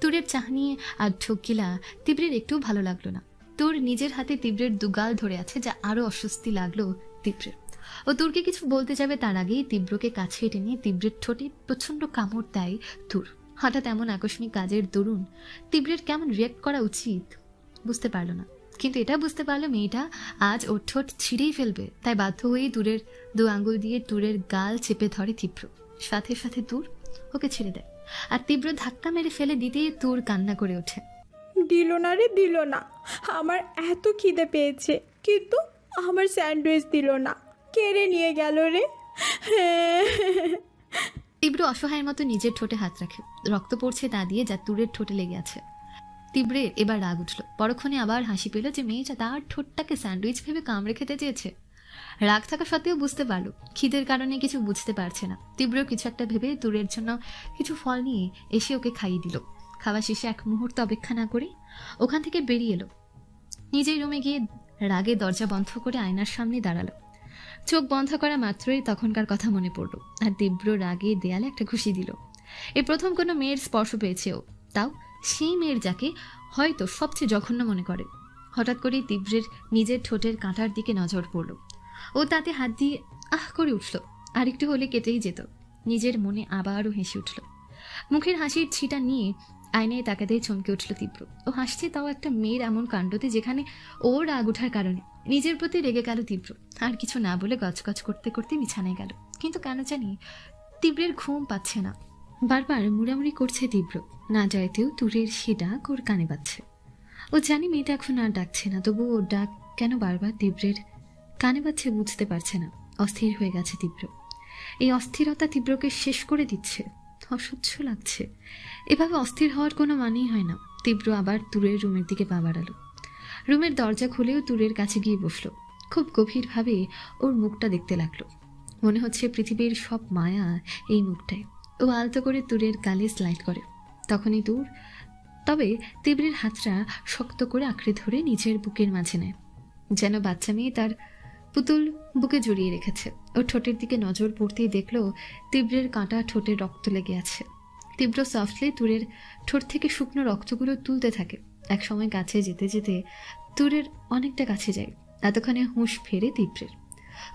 তুরের চাহনি আর ঢুকিলা তীব্রের একটু ভালো লাগলো না। তুর নিজের হাতে তীব্রের দুগাল ধরে আছে, যা আরো অস্বস্তি লাগলো তীব্রের। ও তুরকে কিছু বলতে যাবে তার আগেই তীব্রকে কাছে টেনে তীব্রের ঠোঁটে প্রচন্ড কামড় দেয় তুর। হঠাৎ এমন আকস্মিক কাজের দরুন তীব্রের কেমন রিয়াক্ট করা উচিত বুঝতে পারলো না, কিন্তু এটা বুঝতে পারলো মেয়েটা আজ ওর ঠোঁট ছিঁড়েই ফেলবে। তাই বাধ্য হয়ে তুরের দু আঙ্গুল দিয়ে তুরের গাল চেপে ধরে তীব্র। সাথে সাথে তুর ওকে ছেড়ে দেয়, আর তীব্র ধাক্কা মেরে ফেলে দিতেই তুর কান্না করে ওঠে। দিল না রে, দিল না। আমার এত খিদে পেয়েছে, কিন্তু আমার স্যান্ডউইচ দিল না, কেড়ে নিয়ে গেল রে। তীব্র অসহায়ের মতো নিজের ঠোঁটে হাত রাখে। রক্ত পড়ছে তা দিয়ে, যা তুরের ঠোঁটে লেগে আছে। তীব্রের এবার রাগ উঠল। পরক্ষণে আবার হাসি পেল যে মেয়েটা তার ঠোঁটটাকে স্যান্ডউইচ ভেবে কামড়ে খেতে চেয়েছে। রাগ থাকা সত্ত্বেও বুঝতে পারল খিদের কারণে কিছু বুঝতে পারছে না। তীব্র কিছু একটা ভেবে তুরের জন্য কিছু ফল নিয়ে এসে ওকে খাইয়ে দিল। খাওয়া শেষে এক মুহূর্ত অপেক্ষা না করে ওখান থেকে বেরিয়ে এলো। নিজের রুমে গিয়ে রাগে দরজা বন্ধ করে আয়নার সামনে দাঁড়ালো। চোখ বন্ধ করা মাত্রই তখনকার কথা মনে পড়ল, আর তীব্র রাগে দেয়ালে একটা ঘুষি দিল। এই প্রথম কোনো মেয়ের স্পর্শ পেয়েছে ও, তাও সেই মেয়ের যাকে হয়তো সবচেয়ে জঘন্য মনে করে। হঠাৎ করেই তীব্রের নিজের ঠোঁটের কাঁটার দিকে নজর পড়ল। ও তাতে হাত দিয়ে আহ করে উঠল। আর একটু হলে কেটেই যেত। নিজের মনে আবারও হেসে উঠল। মুখের হাসির ছিটা নিয়ে আয়নায় তাকাতেই চমকে উঠল তীব্র। ও হাসছে, তাও একটা মেয়ের এমন কাণ্ডতে যেখানে ওর রাগ ওঠার কারণে। নিজের প্রতি রেগে গেল তীব্র। আর কিছু না বলে গজগজ করতে করতে বিছানায় গেল। কিন্তু কেন জানি তীব্রের ঘুম পাচ্ছে না। বারবার মুড়ামুড়ি করছে তীব্র। না যাইতেও তুরের সে ডাক ওর কানে পাচ্ছে। ও জানি মেয়েটা এখন আর ডাকছে না, তবু ওর ডাক কেন বারবার তীব্রের কানে পাচ্ছে বুঝতে পারছে না। অস্থির হয়ে গেছে তীব্র। এই অস্থিরতা তীব্রকে শেষ করে দিচ্ছে। অসহ্য লাগছে। এভাবে অস্থির হওয়ার কোনো মানেই হয় না। তীব্র আবার তুরের রুমের দিকে পা বাড়ালো। রুমের দরজা খুলেও তুরের কাছে গিয়ে বসলো। খুব গভীরভাবে ওর মুখটা দেখতে লাগলো। মনে হচ্ছে পৃথিবীর সব মায়া এই মুখটায়। ও আলতো করে তুরের গালে স্লাইড করে। তখনই তুর তবে তীব্রের হাতটা শক্ত করে আঁকড়ে ধরে নিজের বুকের মাঝে নেয়, যেন বাচ্চা মেয়ে তার পুতুল বুকে জড়িয়ে রেখেছে। ওর ঠোঁটের দিকে নজর পড়তেই দেখলো তীব্রের কাঁটা ঠোঁটে রক্ত লেগে আছে। তীব্র সফটলি তুরের ঠোঁট থেকে শুকনো রক্তগুলো তুলতে থাকে। এক সময় কাছে যেতে যেতে তুরের অনেকটা কাছে যায়। এতক্ষণে হুঁশ ফেরে তীব্রের।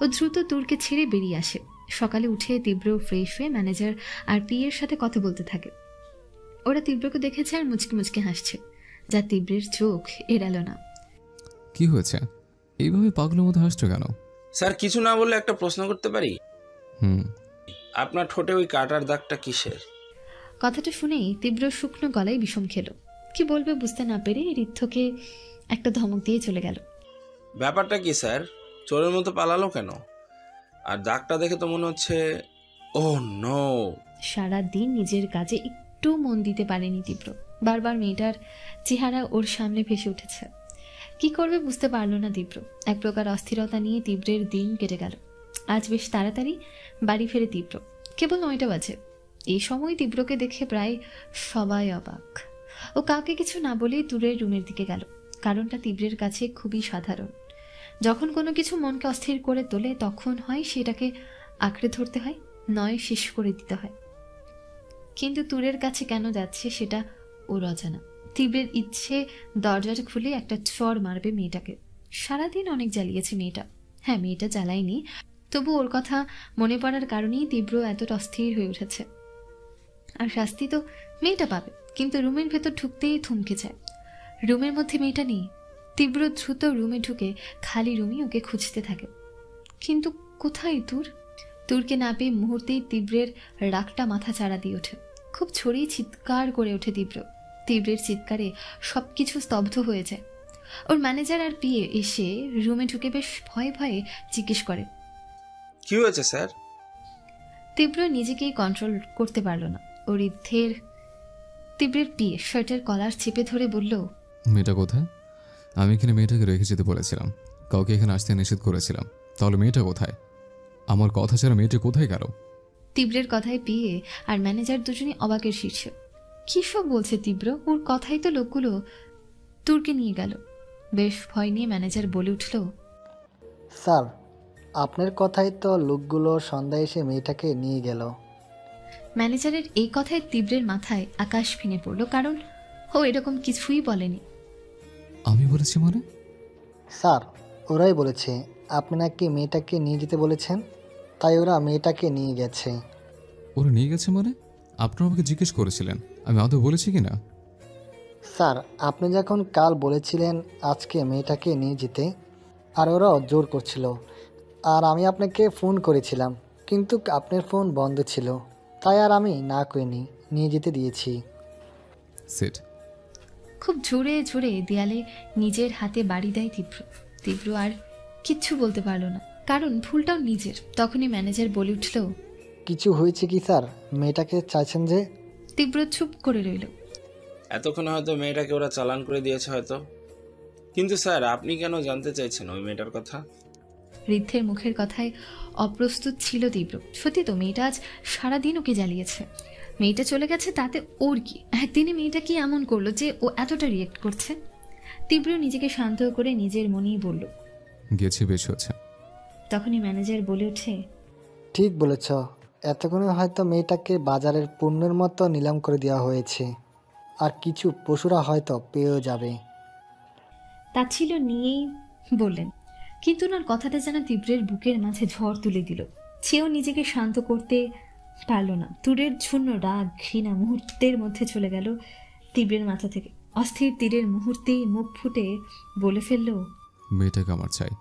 ও দ্রুত তুরকে ছেড়ে বেরিয়ে আসে। সকালে উঠে তীব্র ফ্রেশ হয়ে ম্যানেজার আর পিএর সাথে কথা বলতে থাকে। ওরা তীব্রকে দেখেছে আর মুচকি মুচকি হাসছে, যা তীব্রের চোখ এড়ালো না। কি হয়েছে? এইভাবে পাগলের মতো হাসছো কেন? স্যার কিছু না বললে একটা প্রশ্ন করতে পারি? হুম। আপনার ঠোঁটে ওই কাটার দাগটা কিসের? কথাটা শুনেই তীব্র শুকনো গলায় বিষম খেলো। কি বলবে বুঝতে না পেরে ঋদ্ধকে একটা ধমক দিয়ে চলে গেল। ব্যাপারটা কি স্যার? চোরের মতো পালালো কেন? আর দাগটা দেখে তো মনে হচ্ছে ও নো। সারাদিন নিজের কাজে একটু মন দিতে পারেনি তীব্র। বারবার মেয়েটার চেহারা ওর সামনে ভেসে উঠেছে। কি করবে বুঝতে পারলো না তীব্র। এক প্রকার অস্থিরতা নিয়ে তীব্রের দিন কেটে গেল। আজ বেশ তাড়াতাড়ি বাড়ি ফেরে তীব্র। কেবল 9টা বাজে। এই সময় তীব্রকে দেখে প্রায় সবাই অবাক। ও কাউকে কিছু না বলেই তুরের রুমের দিকে গেল। কারণটা তীব্রের কাছে খুবই সাধারণ। যখন কোনো কিছু মনকে অস্থির করে তোলে তখন হয় সেটাকে আঁকড়ে ধরতে হয়, নয় শেষ করে দিতে হয়। কিন্তু তুরের কাছে কেন যাচ্ছে সেটা ওর অজানা। তীব্রের ইচ্ছে দরজাটা খুলে একটা চড় মারবে মেয়েটাকে। সারাদিন অনেক জ্বালিয়েছে মেয়েটা। হ্যাঁ, মেয়েটা জ্বালায়নি, তবু ওর কথা মনে পড়ার কারণেই তীব্র এতটা অস্থির হয়ে উঠেছে। আর শাস্তি তো মেয়েটা পাবে, কিন্তু রুমের ভেতর ঢুকতেই থমকে যায়। রুমের মধ্যে মেয়েটা নেই। তীব্র দ্রুত রুমে ঢুকে খালি রুমই ওকে খুঁজতে থাকে। কিন্তু কোথায় তুরকে না পেয়ে মুহূর্তেই তীব্রের রাগটা মাথা চাড়া দিয়ে ওঠে। খুব ছড়িয়ে চিৎকার করে ওঠে তীব্রের চিৎকারে সবকিছু স্তব্ধ হয়ে যায়। ওর ম্যানেজার আর পিএ এসে রুমে ঢুকে বেশ ভয়ে ভয়ে জিজ্ঞেস করে, কি হয়েছে স্যার? তীব্র নিজেকেই কন্ট্রোল করতে পারল না। ও তীব্রের পিএ শার্টের কলার চেপে ধরে বলল, মেয়েটা কোথায়? আমি এখানে মেয়েটাকে রেখে যেতে বলেছিলাম, কাউকে এখানে আসতে নিষেধ করেছিলাম। তাহলে মেয়েটা কোথায়? আমার কথা ছাড়া মেয়েটা কোথায় গেল? তীব্রের কথায় পিএ আর ম্যানেজার দুজনই অবাকের শীর্ষে। কী সব বলছে তীব্র? ওর কথাই তো লোকগুলো তুরকে নিয়ে গেল। বেশ ভয় নিয়ে ম্যানেজার বলে উঠল, স্যার, আপনার কথাই তো লোকগুলো সন্ধ্যায় এসে মেয়েটাকে নিয়ে গেল। ম্যানেজারের এই কথায় তীব্রের মাথায় আকাশ ভেঙে পড়ল, কারণ ও এরকম কিছুই বলেনি। আমি বলেছি মানে? স্যার, ওরাই বলেছে আপনি নাকি মেয়েটাকে নিয়ে যেতে বলেছেন, তাই ওরা মেয়েটাকে নিয়ে গেছে। ওরা নিয়ে গেছে মানে? আপনারা আমাকে জিজ্ঞেস করেছিলেন আমি আদৌ বলেছি কি না? স্যার, আপনি যখন কাল বলেছিলেন আজকে মেয়েটাকে নিয়ে যেতে, আর ওরাও জোর করছিল, আর আমি আপনাকে ফোন করেছিলাম, কিন্তু আপনার ফোন বন্ধ ছিল, তাই আর আমি না করিনি, নিয়ে যেতে দিয়েছি। সেট। খুব জোরে জোরে দেয়ালে নিজের হাতে বাড়ি দেয় তীব্র আর কিচ্ছু বলতে পারল না, কারণ ভুলটাও নিজের। তখনই ম্যানেজার বলে উঠল, কিছু হয়েছে কি স্যার? মেয়েটাকে চাইছেন যে? তীব্র চুপ করে রইল। এতক্ষণে হয়তো মেয়েটাকে ওরা চালান করে দিয়েছে হয়তো। কিন্তু স্যার, আপনি কেন জানতে চাইছেন ওই মেয়েটার কথা? ঋদ্ধের মুখের কথায় অপ্রস্তুত ছিল তীব্র। সত্যি তো, মেয়েটা আজ সারাদিন ওকে জ্বালিয়েছে। মেয়েটা চলে গেছে তাতে ওর কি? একদিনে মেয়েটা কি এমন করলো যে ও এতটা রিয়েক্ট করছে? তীব্র নিজেকে শান্ত করে নিজের মনেই বলল, গেছে, বেশ হচ্ছে। তখনই ম্যানেজার বলে ওঠে, ঠিক বলেছ, এতক্ষণে হয়তো মেয়েটাকে বাজারের পণ্যের মতো নিলাম করে দেওয়া হয়েছে, আর কিছু পশুরা হয়তো পেয়েও যাবে। তাচ্ছিল্য নিয়েই বললেন, কিন্তু ওনার কথাটা যেন তীব্রের বুকের মাঝে ঝড় তুলে দিল। সেও নিজেকে শান্ত করতে পারল না। তুরের শূন্য রাগ ঘৃণা মুহূর্তের মধ্যে চলে গেল তীব্রের মাথা থেকে। অস্থির তীরের মুহূর্তেই মুখ ফুটে বলে ফেলল, মেয়েটাকে আমার চাই।